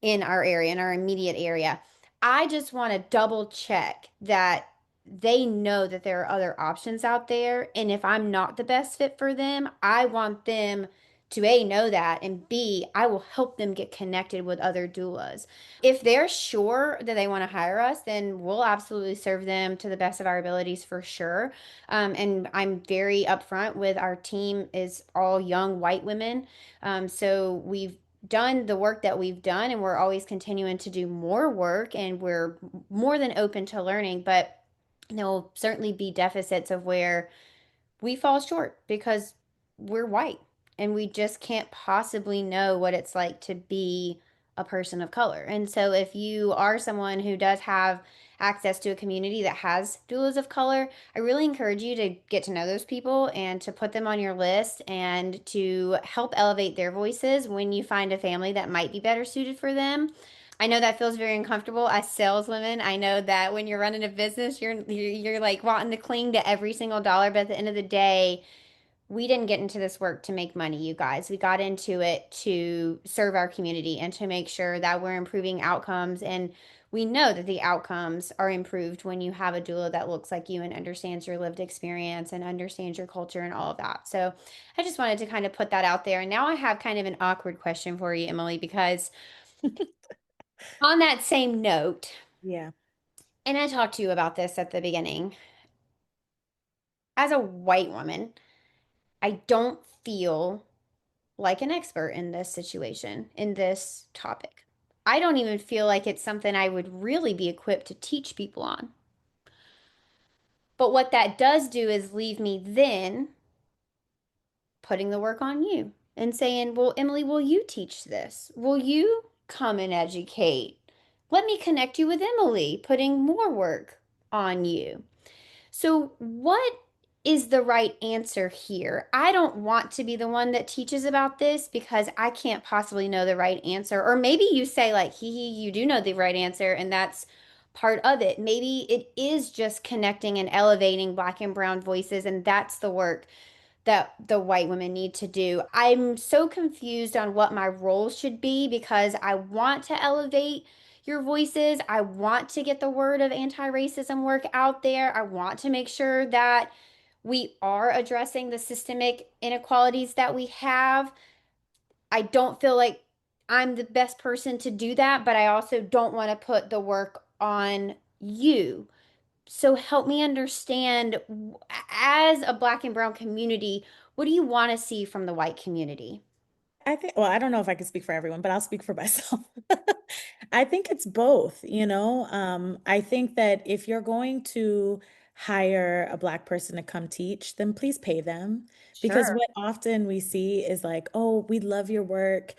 in our area, in our immediate area. I just want to double check that they know that there are other options out there. And if I'm not the best fit for them, I want them to A, know that, and B, I will help them get connected with other doulas. If they're sure that they want to hire us, then we'll absolutely serve them to the best of our abilities for sure. And I'm very upfront with our team is all young white women. So we've done the work that we've done and we're always continuing to do more work and we're more than open to learning, but there'll certainly be deficits of where we fall short because we're white and we just can't possibly know what it's like to be a person of color. And so if you are someone who does have access to a community that has doulas of color, I really encourage you to get to know those people and to put them on your list and to help elevate their voices when you find a family that might be better suited for them. I know that feels very uncomfortable as saleswomen. I know that when you're running a business, you're like wanting to cling to every single dollar, but at the end of the day, we didn't get into this work to make money, you guys. We got into it to serve our community and to make sure that we're improving outcomes. And we know that the outcomes are improved when you have a doula that looks like you and understands your lived experience and understands your culture and all of that. So I just wanted to kind of put that out there. And now I have kind of an awkward question for you, Emilie, because on that same note, Yeah. and I talked to you about this at the beginning, as a white woman, I don't feel like an expert in this situation, in this topic. I don't even feel like it's something I would really be equipped to teach people on. But what that does do is leave me then putting the work on you and saying, well, Emilie, will you teach this? Will you come and educate? Let me connect you with Emilie, putting more work on you. So, what is the right answer here? I don't want to be the one that teaches about this because I can't possibly know the right answer. Or maybe you say, like, HeHe, you do know the right answer, and that's part of it. Maybe it is just connecting and elevating Black and Brown voices, and that's the work that the white women need to do. I'm so confused on what my role should be because I want to elevate your voices. I want to get the word of anti-racism work out there. I want to make sure that we are addressing the systemic inequalities that we have. I don't feel like I'm the best person to do that, but I also don't want to put the work on you. So help me understand, as a Black and Brown community, what do you want to see from the white community? I think, well, I don't know if I can speak for everyone, but I'll speak for myself. I think it's both. I think that if you're going to hire a Black person to come teach, then please pay them. Because Sure. what often we see is like, oh, we love your work.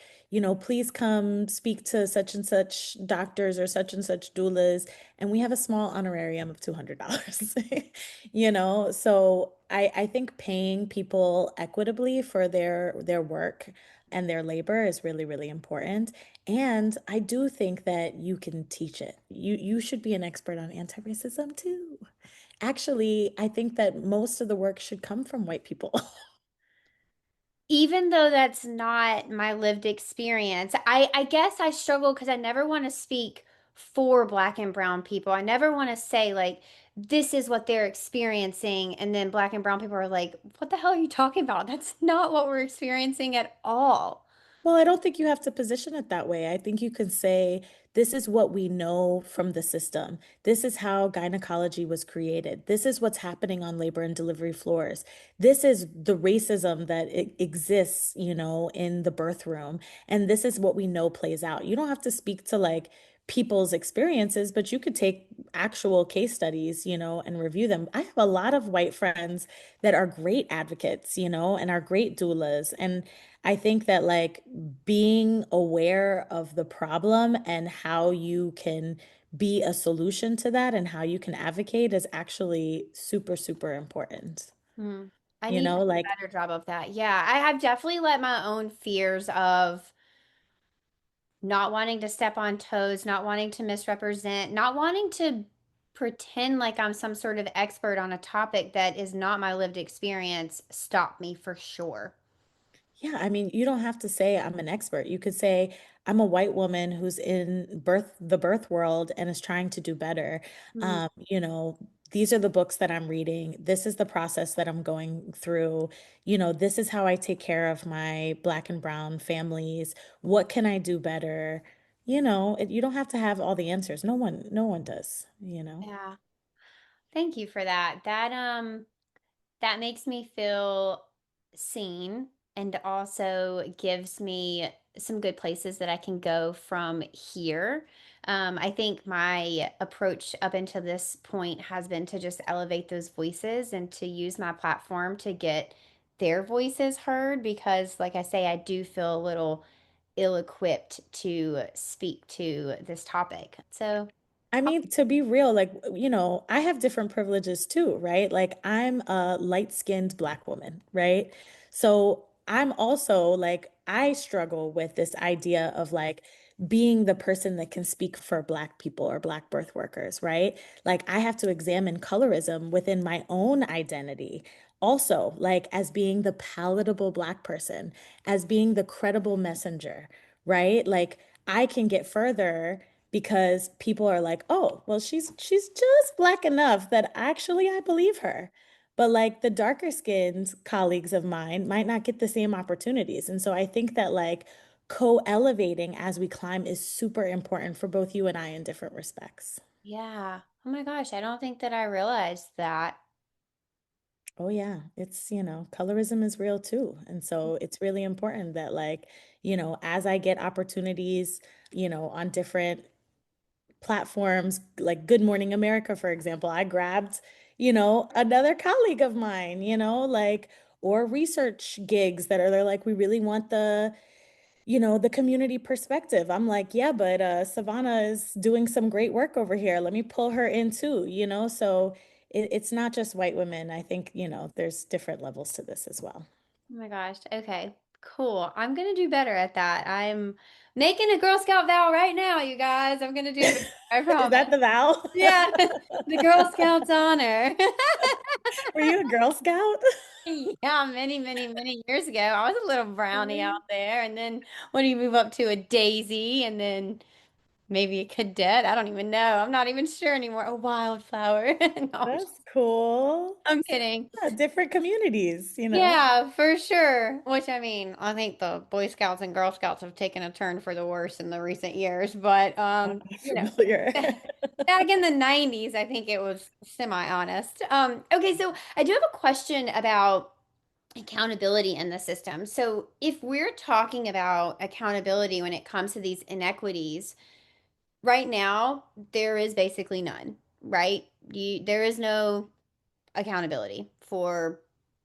Please come speak to such and such doctors or such and such doulas. And we have a small honorarium of $200. So I think paying people equitably for their work and their labor is really, really important. And I do think that you can teach it. You should be an expert on anti-racism too. Actually, I think that most of the work should come from white people. Even though that's not my lived experience, I guess I struggle because I never want to speak for Black and brown people. I never want to say, like, this is what they're experiencing, and then Black and brown people are like, what the hell are you talking about? That's not what we're experiencing at all. Well, I don't think you have to position it that way. I think you can say, this is what we know from the system. This is how gynecology was created. This is what's happening on labor and delivery floors. This is the racism that exists, in the birth room. And this is what we know plays out. You don't have to speak to like people's experiences, but you could take actual case studies, and review them. I have a lot of white friends that are great advocates, and are great doulas. And I think that like being aware of the problem and how you can be a solution to that and how you can advocate is actually super, super important. Hmm. I You need to know, do like, a better job of that. Yeah, I have definitely let my own fears of not wanting to step on toes, not wanting to misrepresent, not wanting to pretend like I'm some sort of expert on a topic that is not my lived experience stop me for sure. yeah, I mean, you don't have to say I'm an expert. You could say I'm a white woman who's in the birth world and is trying to do better. Mm, These are the books that I'm reading. This is the process that I'm going through. This is how I take care of my Black and brown families. What can I do better? You don't have to have all the answers. No one does. yeah. Thank you for that. That makes me feel seen and also gives me some good places that I can go from here. I think my approach up until this point has been to just elevate those voices and to use my platform to get their voices heard because, like I say, I do feel a little ill-equipped to speak to this topic. So, I mean, to be real, like, I have different privileges too, right? Like, I'm a light-skinned Black woman, right? So I'm also like, I struggle with this idea of like being the person that can speak for Black people or Black birth workers, right? Like, I have to examine colorism within my own identity. Also, like, as being the palatable Black person, as being the credible messenger, right? Like, I can get further because people are like, "Oh, well she's just Black enough that actually I believe her." But like the darker skinned colleagues of mine might not get the same opportunities. And so I think that like co-elevating as we climb is super important for both you and I in different respects. yeah. Oh my gosh, I don't think that I realized that. Oh yeah, colorism is real too. And so it's really important that like, as I get opportunities, on different platforms like Good Morning America, for example, I grabbed, another colleague of mine, like, or research gigs that they're like, we really want the community perspective. I'm like, yeah, but Savannah is doing some great work over here. Let me pull her in too. So it's not just white women. I think, there's different levels to this as well. Oh my gosh. Okay. Cool. I'm gonna do better at that. I'm making a Girl Scout vow right now, you guys. I'm gonna do better. I Is that promise. the vow? Yeah. The Girl Scouts honor. Were you a Girl Scout? Yeah, many, many, many years ago. I was a little brownie out there. And then what do you move up to a daisy and then maybe a cadet? I don't even know. I'm not even sure anymore. A wildflower. No, That's cool. I'm So, kidding. yeah, different communities. Yeah, for sure. Which I mean, I think the Boy Scouts and Girl Scouts have taken a turn for the worse in the recent years, but Not familiar. back in the 90s, I think it was semi-honest. Okay, so I do have a question about accountability in the system. So if we're talking about accountability when it comes to these inequities, right now there is basically none, right? There is no accountability for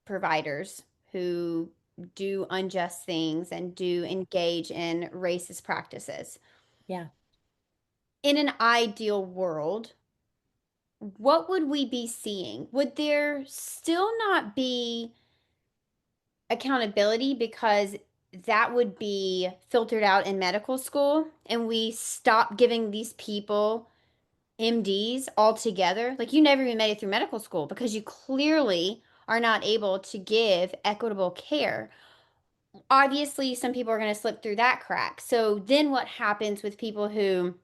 providers who do unjust things and do engage in racist practices. Yeah. In an ideal world, what would we be seeing? Would there still not be accountability because that would be filtered out in medical school and we stop giving these people MDs altogether, like you never even made it through medical school because you clearly are not able to give equitable care. Obviously, some people are going to slip through that crack. So then what happens with people who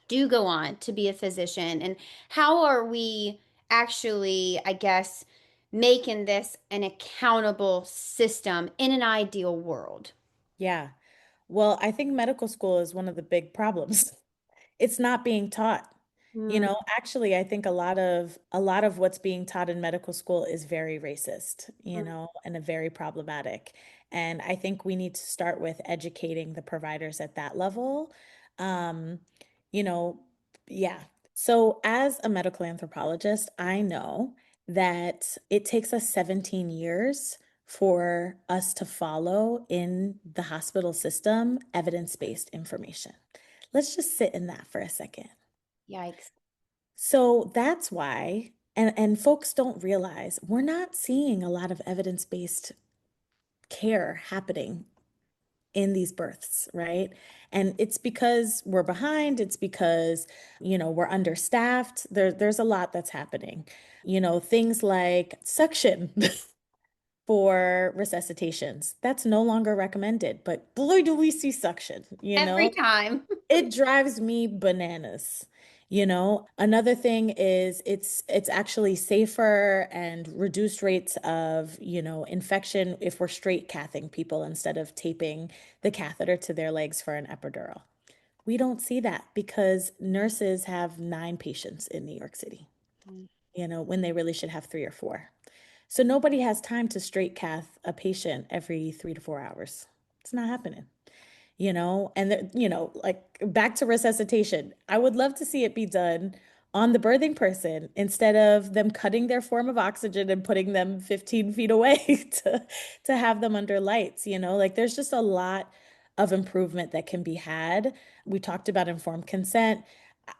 do go on to be a physician, and how are we actually, I guess, making this an accountable system in an ideal world? Yeah. Well, I think medical school is one of the big problems. It's not being taught. Mm. Actually, I think a lot of what's being taught in medical school is very racist, and a very problematic. And I think we need to start with educating the providers at that level. Um, you know, yeah. So as a medical anthropologist, I know that it takes us 17 years for us to follow in the hospital system evidence-based information. Let's just sit in that for a second. Yikes. So that's why, and folks don't realize we're not seeing a lot of evidence-based care happening in these births, right? And it's because we're behind, it's because, we're understaffed. There's a lot that's happening. Things like suction for resuscitations. That's no longer recommended, but boy, do we see suction, Every time. It drives me bananas. Another thing is it's actually safer and reduced rates of, infection if we're straight cathing people instead of taping the catheter to their legs for an epidural. We don't see that because nurses have 9 patients in New York City, when they really should have 3 or 4. So nobody has time to straight cath a patient every 3 to 4 hours. It's not happening, like back to resuscitation. I would love to see it be done on the birthing person instead of them cutting their form of oxygen and putting them 15 feet away to have them under lights, like there's just a lot of improvement that can be had. We talked about informed consent.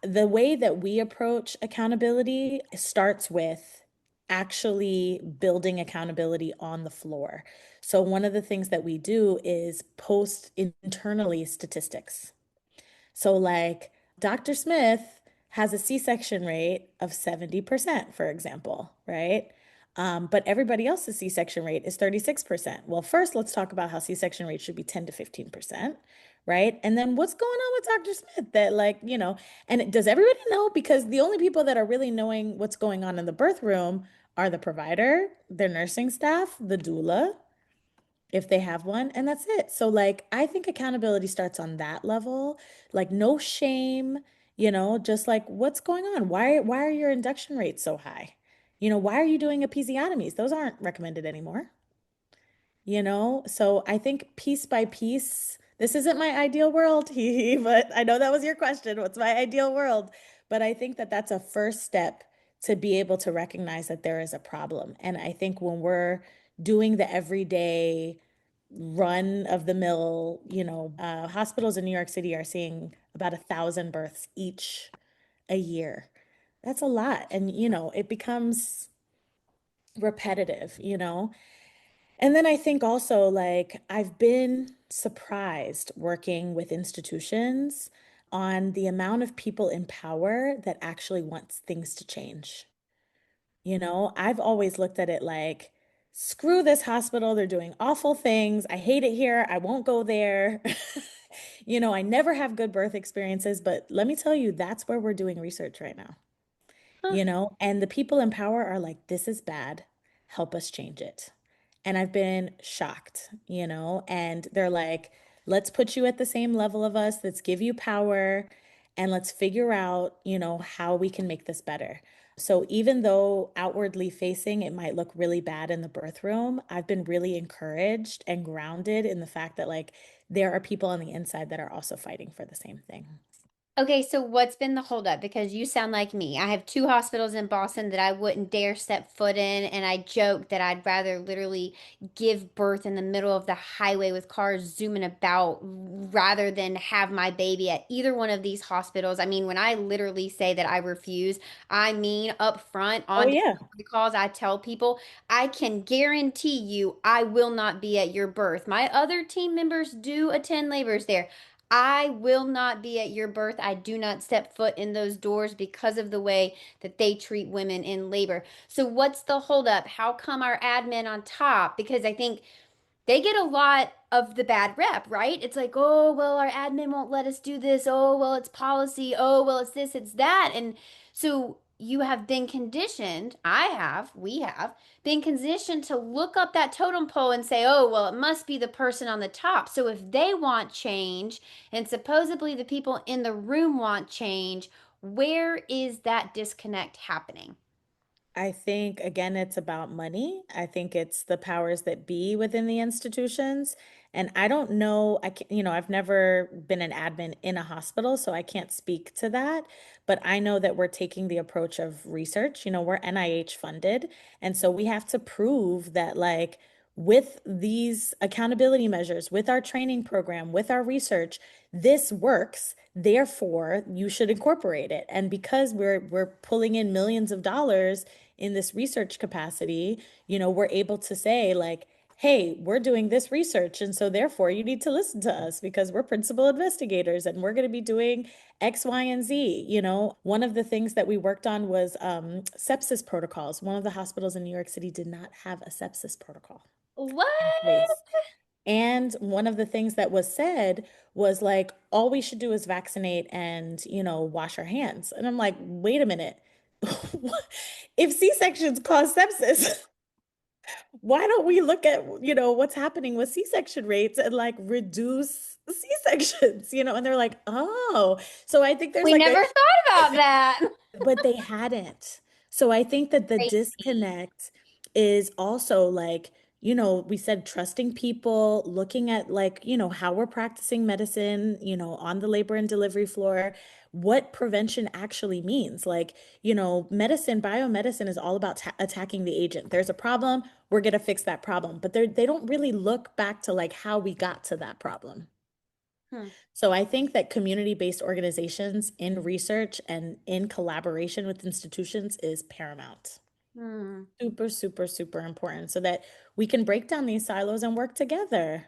The way that we approach accountability starts with actually building accountability on the floor. So one of the things that we do is post internally statistics. So like Dr. Smith has a C-section rate of 70%, for example, right? But everybody else's C-section rate is 36%. Well, first, let's talk about how C-section rate should be 10 to 15%, right? And then what's going on with Dr. Smith that and does everybody know? Because the only people that are really knowing what's going on in the birth room are the provider, their nursing staff, the doula, if they have one, and that's it. So like I think accountability starts on that level, like no shame, just like what's going on? Why are your induction rates so high? Why are you doing episiotomies? Those aren't recommended anymore. So I think piece by piece, this isn't my ideal world, but I know that was your question. What's my ideal world? But I think that that's a first step to be able to recognize that there is a problem. And I think when we're doing the everyday run of the mill, hospitals in New York City are seeing about 1,000 births each a year. That's a lot. And, it becomes repetitive. And then I think also, like, I've been surprised working with institutions on the amount of people in power that actually wants things to change. I've always looked at it like, screw this hospital. They're doing awful things. I hate it here. I won't go there. I never have good birth experiences, but let me tell you, that's where we're doing research right now, Huh. and the people in power are like, this is bad. Help us change it. And I've been shocked, and they're like, let's put you at the same level of us. Let's give you power and let's figure out, how we can make this better. So even though outwardly facing, it might look really bad in the birth room, I've been really encouraged and grounded in the fact that like there are people on the inside that are also fighting for the same thing. Okay, so what's been the holdup? Because you sound like me. I have two hospitals in Boston that I wouldn't dare step foot in, and I joke that I'd rather literally give birth in the middle of the highway with cars zooming about rather than have my baby at either one of these hospitals. I mean, when I literally say that I refuse, I mean up front Oh on yeah. delivery calls, I tell people I can guarantee you I will not be at your birth. My other team members do attend labors there. I will not be at your birth. I do not step foot in those doors because of the way that they treat women in labor. So, what's the holdup? How come our admin on top? Because I think they get a lot of the bad rep, right? It's like, oh, well, our admin won't let us do this. Oh, well, it's policy. Oh, well, it's this, it's that. And so you have been conditioned, we have been conditioned to look up that totem pole and say, oh, well, it must be the person on the top. So if they want change and supposedly the people in the room want change, where is that disconnect happening? I think, again, it's about money. I think it's the powers that be within the institutions. And I don't know, I can, I've never been an admin in a hospital, so I can't speak to that. But I know that we're taking the approach of research. We're NIH funded. And so we have to prove that, like, with these accountability measures, with our training program, with our research, this works. Therefore, you should incorporate it. And because we're pulling in millions of dollars in this research capacity, we're able to say, like, hey, we're doing this research. And so therefore you need to listen to us because we're principal investigators and we're going to be doing X, Y, and Z. One of the things that we worked on was sepsis protocols. One of the hospitals in New York City did not have a sepsis protocol What? in place. And one of the things that was said was like, all we should do is vaccinate and, wash our hands. And I'm like, wait a minute. If C-sections cause sepsis, why don't we look at, what's happening with C-section rates and like reduce C-sections, and they're like, oh, so I think there's We like never thought about that. but they hadn't. So I think that the Crazy. disconnect is also like, we said trusting people, looking at like, how we're practicing medicine, on the labor and delivery floor, what prevention actually means. Like, medicine, biomedicine is all about attacking the agent. There's a problem, we're going to fix that problem. But they don't really look back to like how we got to that problem. Hmm. So I think that community-based organizations in research and in collaboration with institutions is paramount. Hmm. Super, super, super important so that we can break down these silos and work together.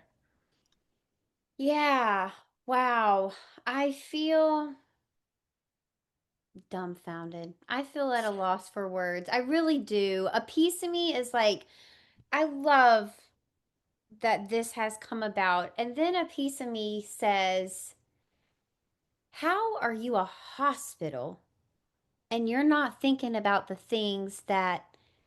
Yeah. Wow. I feel dumbfounded. I feel at a loss for words. I really do. A piece of me is like, I love that this has come about. And then a piece of me says, how are you a hospital and you're not thinking about the things that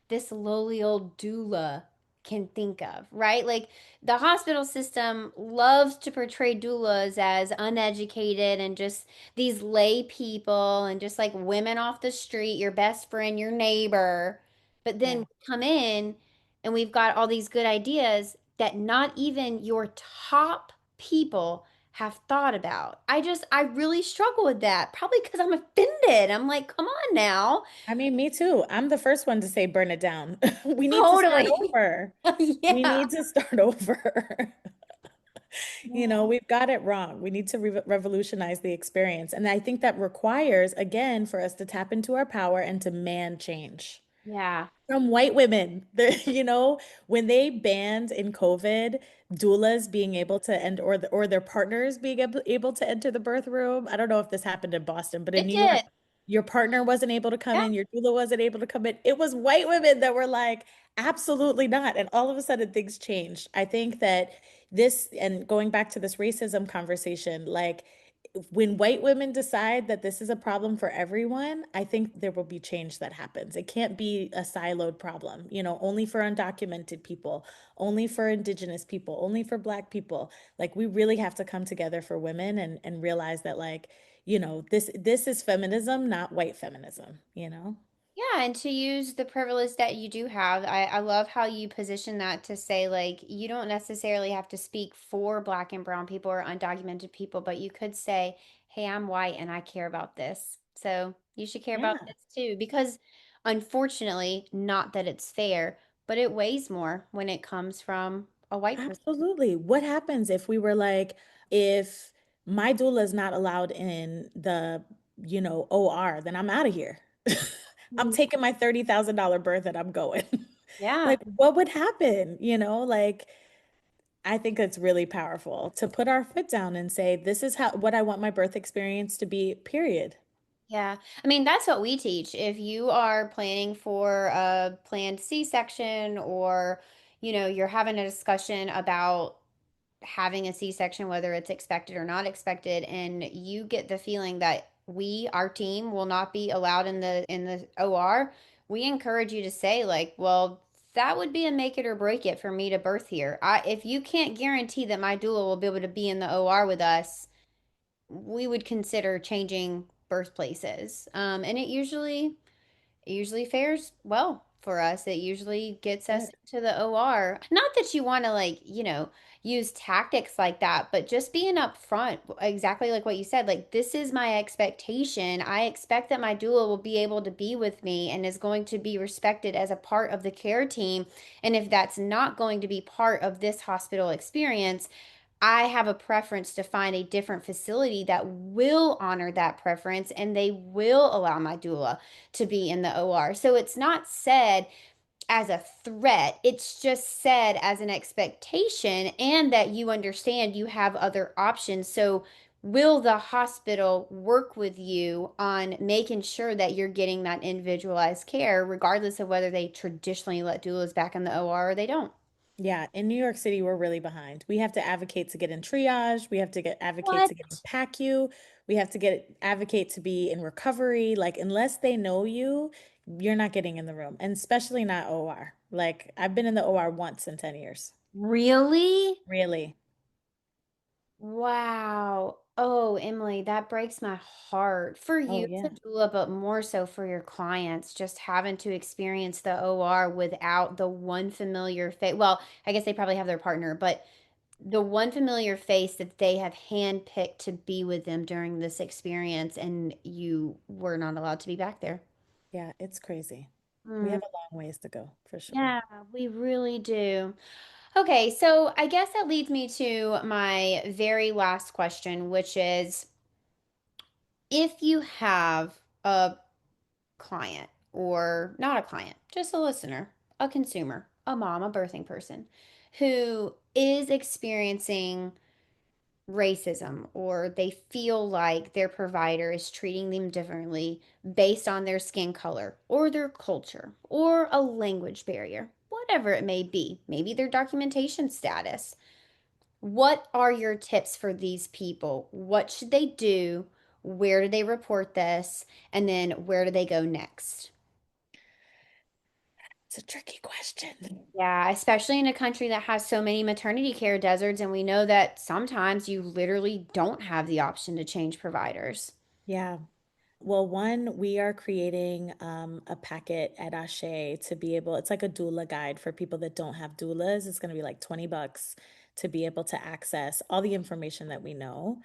this lowly old doula can think of, right? Like the hospital system loves to portray doulas as uneducated and just these lay people and just like women off the street, your best friend, your neighbor. But then Yeah. we come in and we've got all these good ideas that not even your top people have thought about. I really struggle with that. Probably because I'm offended. I'm like, come on now. I mean, me too. I'm the first one to say burn it down. We need to start Totally. over. We Yeah. need to start over. We've got it wrong. We need to revolutionize the experience. And I think that requires, again, for us to tap into our power and to man change. Yeah. From white women. When they banned in COVID doulas being able to end or their partners being able to enter the birth room. I don't know if this happened in Boston, but in It New York, did. your partner wasn't able to come Yeah. in, your doula wasn't able to come in. It was white women that were like, absolutely not. And all of a sudden things changed. I think that this, and going back to this racism conversation, like when white women decide that this is a problem for everyone, I think there will be change that happens. It can't be a siloed problem, only for undocumented people, only for indigenous people, only for black people. Like we really have to come together for women and realize that like, this is feminism, not white feminism. Yeah, and to use the privilege that you do have. I love how you position that to say, like, you don't necessarily have to speak for Black and brown people or undocumented people, but you could say, hey, I'm white and I care about this. So you should care about Yeah, this too. Because unfortunately, not that it's fair, but it weighs more when it comes from a white person. absolutely. What happens if we were like, if my doula is not allowed in the, OR, then I'm out of here. I'm Mhm. taking my $30,000 birth and I'm going. Yeah. Like, what would happen? Like, I think it's really powerful to put our foot down and say, this is what I want my birth experience to be, period. Yeah. I mean, that's what we teach. If you are planning for a planned C-section or, you're having a discussion about having a C-section, whether it's expected or not expected, and you get the feeling that our team will not be allowed in the OR, we encourage you to say like, well, that would be a make it or break it for me to birth here. If you can't guarantee that my doula will be able to be in the OR with us, we would consider changing birthplaces. And it usually fares well for us. It usually gets us Good. to the OR. Not that you want to like, use tactics like that, but just being upfront, exactly like what you said, like this is my expectation. I expect that my doula will be able to be with me and is going to be respected as a part of the care team. And if that's not going to be part of this hospital experience, I have a preference to find a different facility that will honor that preference and they will allow my doula to be in the OR. So it's not said as a threat, it's just said as an expectation and that you understand you have other options. So will the hospital work with you on making sure that you're getting that individualized care, regardless of whether they traditionally let doulas back in the OR or they don't? Yeah, in New York City, we're really behind. We have to advocate to get in triage. We have to advocate What? to get in PACU. We have to advocate to be in recovery. Like, unless they know you, you're not getting in the room, and especially not OR. Like, I've been in the OR once in 10 years. Really? Really? Wow. Oh, Emily, that breaks my heart for Oh, you as yeah. a doula, but more so for your clients, just having to experience the OR without the one familiar face. Well, I guess they probably have their partner, but the one familiar face that they have handpicked to be with them during this experience, and you were not allowed to be back there. Yeah, it's crazy. We Mm, have a long ways to go, for sure. yeah, we really do. Okay, so I guess that leads me to my very last question, which is, if you have a client or not a client, just a listener, a consumer, a mom, a birthing person who is experiencing racism or they feel like their provider is treating them differently based on their skin color or their culture or a language barrier, whatever it may be, maybe their documentation status. What are your tips for these people? What should they do? Where do they report this? And then where do they go next? It's a tricky question. Yeah, especially in a country that has so many maternity care deserts, and we know that sometimes you literally don't have the option to change providers. Yeah. Well, one, we are creating a packet at Ashe to be able, it's like a doula guide for people that don't have doulas. It's going to be like $20 to be able to access all the information that we know.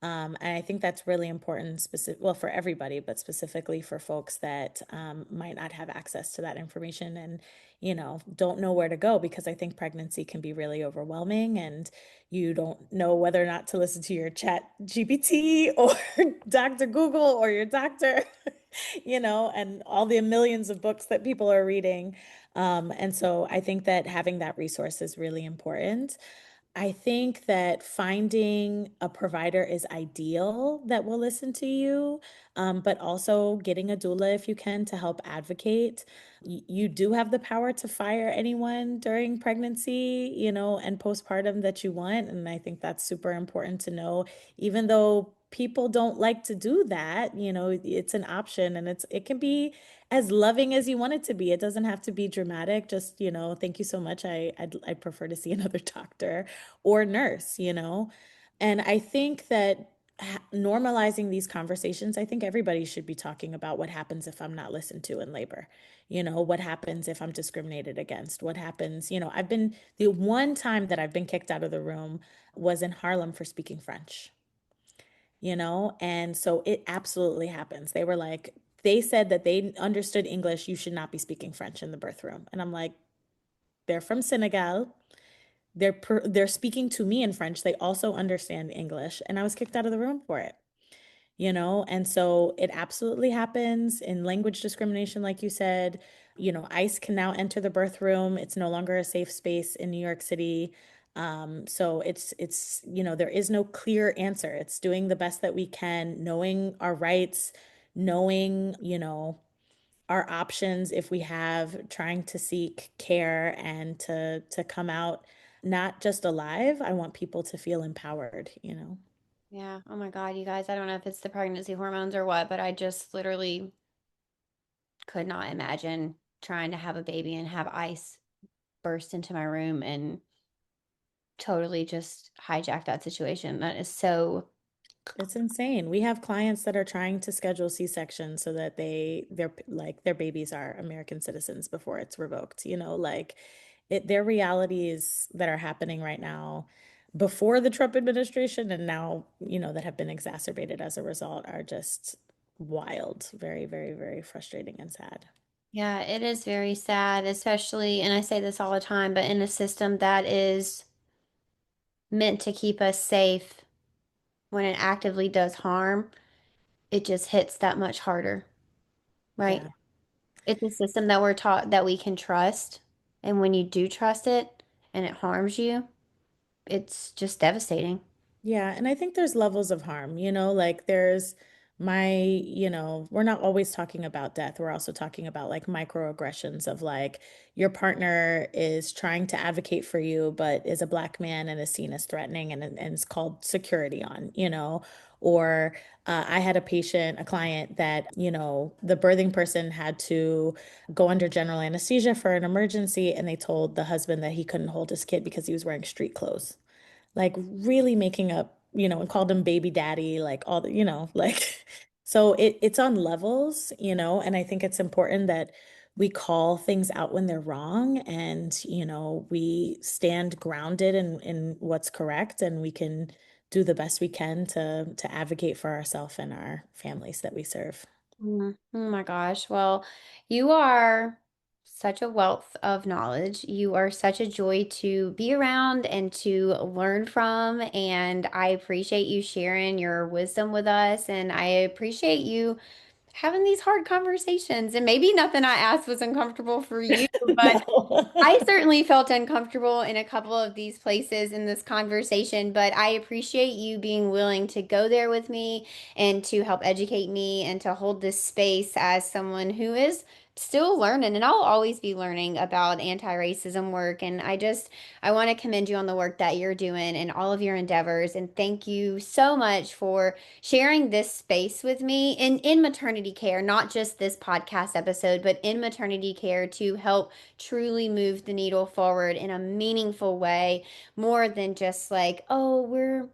And I think that's really important, well, for everybody, but specifically for folks that might not have access to that information and, don't know where to go, because I think pregnancy can be really overwhelming and you don't know whether or not to listen to your chat GPT or Dr. Google or your doctor, and all the millions of books that people are reading. And so I think that having that resource is really important. I think that finding a provider is ideal that will listen to you, but also getting a doula if you can to help advocate. You do have the power to fire anyone during pregnancy, and postpartum that you want. And I think that's super important to know, even though people don't like to do that, it's an option and it can be as loving as you want it to be. It doesn't have to be dramatic. Just, thank you so much. I'd prefer to see another doctor or nurse. And I think that normalizing these conversations. I think everybody should be talking about what happens if I'm not listened to in labor. What happens if I'm discriminated against? What happens? The one time that I've been kicked out of the room was in Harlem for speaking French, and so it absolutely happens. They said that they understood English. You should not be speaking French in the birth room. And I'm like, they're from Senegal. They're speaking to me in French. They also understand English, and I was kicked out of the room for it. And so it absolutely happens in language discrimination, like you said. ICE can now enter the birth room. It's no longer a safe space in New York City. So there is no clear answer. It's doing the best that we can, knowing our rights, knowing, our options if we have, trying to seek care and to come out not just alive. I want people to feel empowered. Yeah. Oh my God, you guys, I don't know if it's the pregnancy hormones or what, but I just literally could not imagine trying to have a baby and have ice burst into my room and totally just hijack that situation. That is so, It's insane. We have clients that are trying to schedule C-sections so that their babies are American citizens before it's revoked. Their realities that are happening right now before the Trump administration and now, that have been exacerbated as a result are just wild, very, very, very frustrating and sad. yeah, it is very sad, especially, and I say this all the time, but in a system that is meant to keep us safe, when it actively does harm, it just hits that much harder, right? Yeah. It's a system that we're taught that we can trust. And when you do trust it and it harms you, it's just devastating. Yeah, and I think there's levels of harm, like there's we're not always talking about death. We're also talking about like microaggressions of like your partner is trying to advocate for you, but is a Black man and is seen as threatening and it's called security on. Or I had a client that, the birthing person had to go under general anesthesia for an emergency, and they told the husband that he couldn't hold his kid because he was wearing street clothes, like really making up, and called him baby daddy, like all the, like so it's on levels, and I think it's important that we call things out when they're wrong, and we stand grounded in what's correct, and we can do the best we can to advocate for ourselves and our families that we serve. Oh my gosh. Well, you are such a wealth of knowledge. You are such a joy to be around and to learn from. And I appreciate you sharing your wisdom with us. And I appreciate you having these hard conversations. And maybe nothing I asked was uncomfortable for you, but No. I certainly felt uncomfortable in a couple of these places in this conversation, but I appreciate you being willing to go there with me and to help educate me and to hold this space as someone who is still learning. And I'll always be learning about anti-racism work. And I want to commend you on the work that you're doing and all of your endeavors. And thank you so much for sharing this space with me in maternity care, not just this podcast episode, but in maternity care to help truly move the needle forward in a meaningful way, more than just like, oh, we're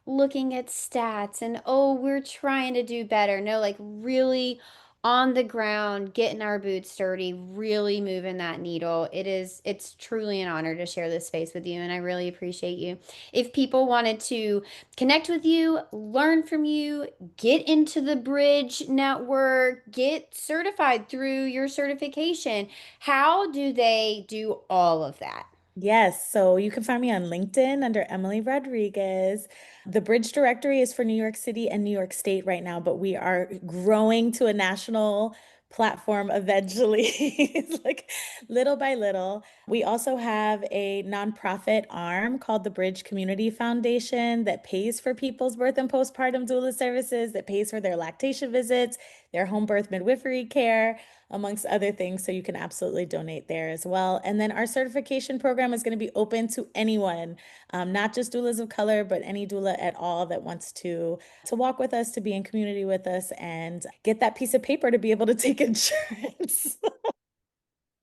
looking at stats and oh, we're trying to do better. No, like really on the ground, getting our boots dirty, really moving that needle. It's truly an honor to share this space with you, and I really appreciate you. If people wanted to connect with you, learn from you, get into the Bridge Network, get certified through your certification, how do they do all of that? Yes, so you can find me on LinkedIn under Emilie Rodriguez. The Bridge directory is for New York City and New York State right now, but we are growing to a national platform eventually. It's like little by little. We also have a nonprofit arm called the Bridge Community Foundation that pays for people's birth and postpartum doula services, that pays for their lactation visits, their home birth midwifery care, amongst other things. So you can absolutely donate there as well. And then our certification program is going to be open to anyone, not just doulas of color, but any doula at all that wants to walk with us, to be in community with us, and get that piece of paper to be able to take insurance.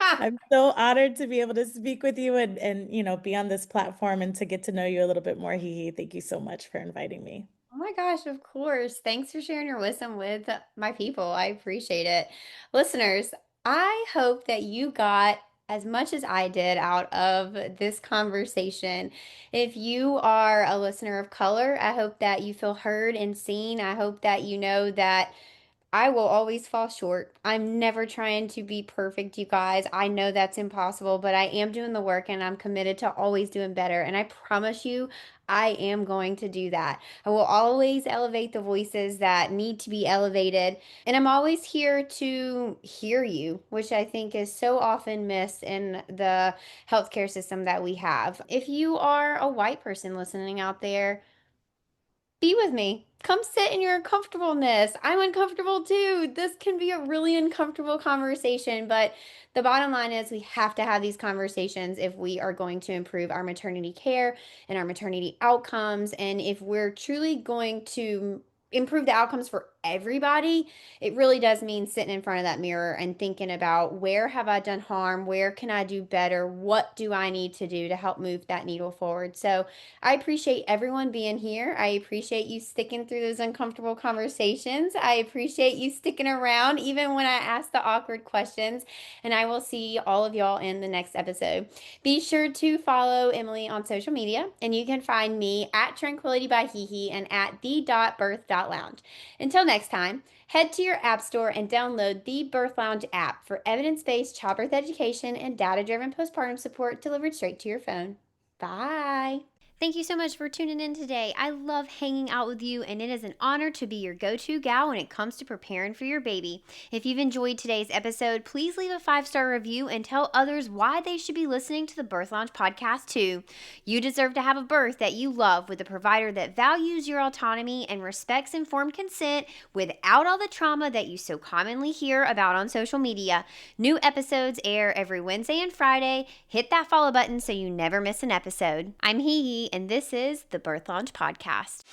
I'm so honored to be able to speak with you and be on this platform and to get to know you a little bit more, HeHe. Thank you so much for inviting me. Oh my my gosh, of course. Thanks for sharing your wisdom with my people. I appreciate it. Listeners, I hope that you got as much as I did out of this conversation. If you are a listener of color, I hope that you feel heard and seen. I hope that you know that I will always fall short. I'm never trying to be perfect, you guys. I know that's impossible, but I am doing the work and I'm committed to always doing better. And I promise you, I am going to do that. I will always elevate the voices that need to be elevated. And I'm always here to hear you, which I think is so often missed in the healthcare system that we have. If you are a white person listening out there, be with me. Come sit in your uncomfortableness. I'm uncomfortable too. This can be a really uncomfortable conversation, but the bottom line is we have to have these conversations if we are going to improve our maternity care and our maternity outcomes. And if we're truly going to improve the outcomes for everybody, it really does mean sitting in front of that mirror and thinking about where have I done harm? Where can I do better? What do I need to do to help move that needle forward? So I appreciate everyone being here. I appreciate you sticking through those uncomfortable conversations. I appreciate you sticking around even when I ask the awkward questions. And I will see all of y'all in the next episode. Be sure to follow Emilie on social media, and you can find me at Tranquility by HeHe and at the.birth.lounge. Until next time, head to your app store and download the Birth Lounge app for evidence-based childbirth education and data-driven postpartum support delivered straight to your phone. Bye. Thank you so much for tuning in today. I love hanging out with you, and it is an honor to be your go-to gal when it comes to preparing for your baby. If you've enjoyed today's episode, please leave a 5-star review and tell others why they should be listening to the Birth Lounge podcast too. You deserve to have a birth that you love with a provider that values your autonomy and respects informed consent without all the trauma that you so commonly hear about on social media. New episodes air every Wednesday and Friday. Hit that follow button so you never miss an episode. I'm HeHe, and this is the Birth Lounge Podcast.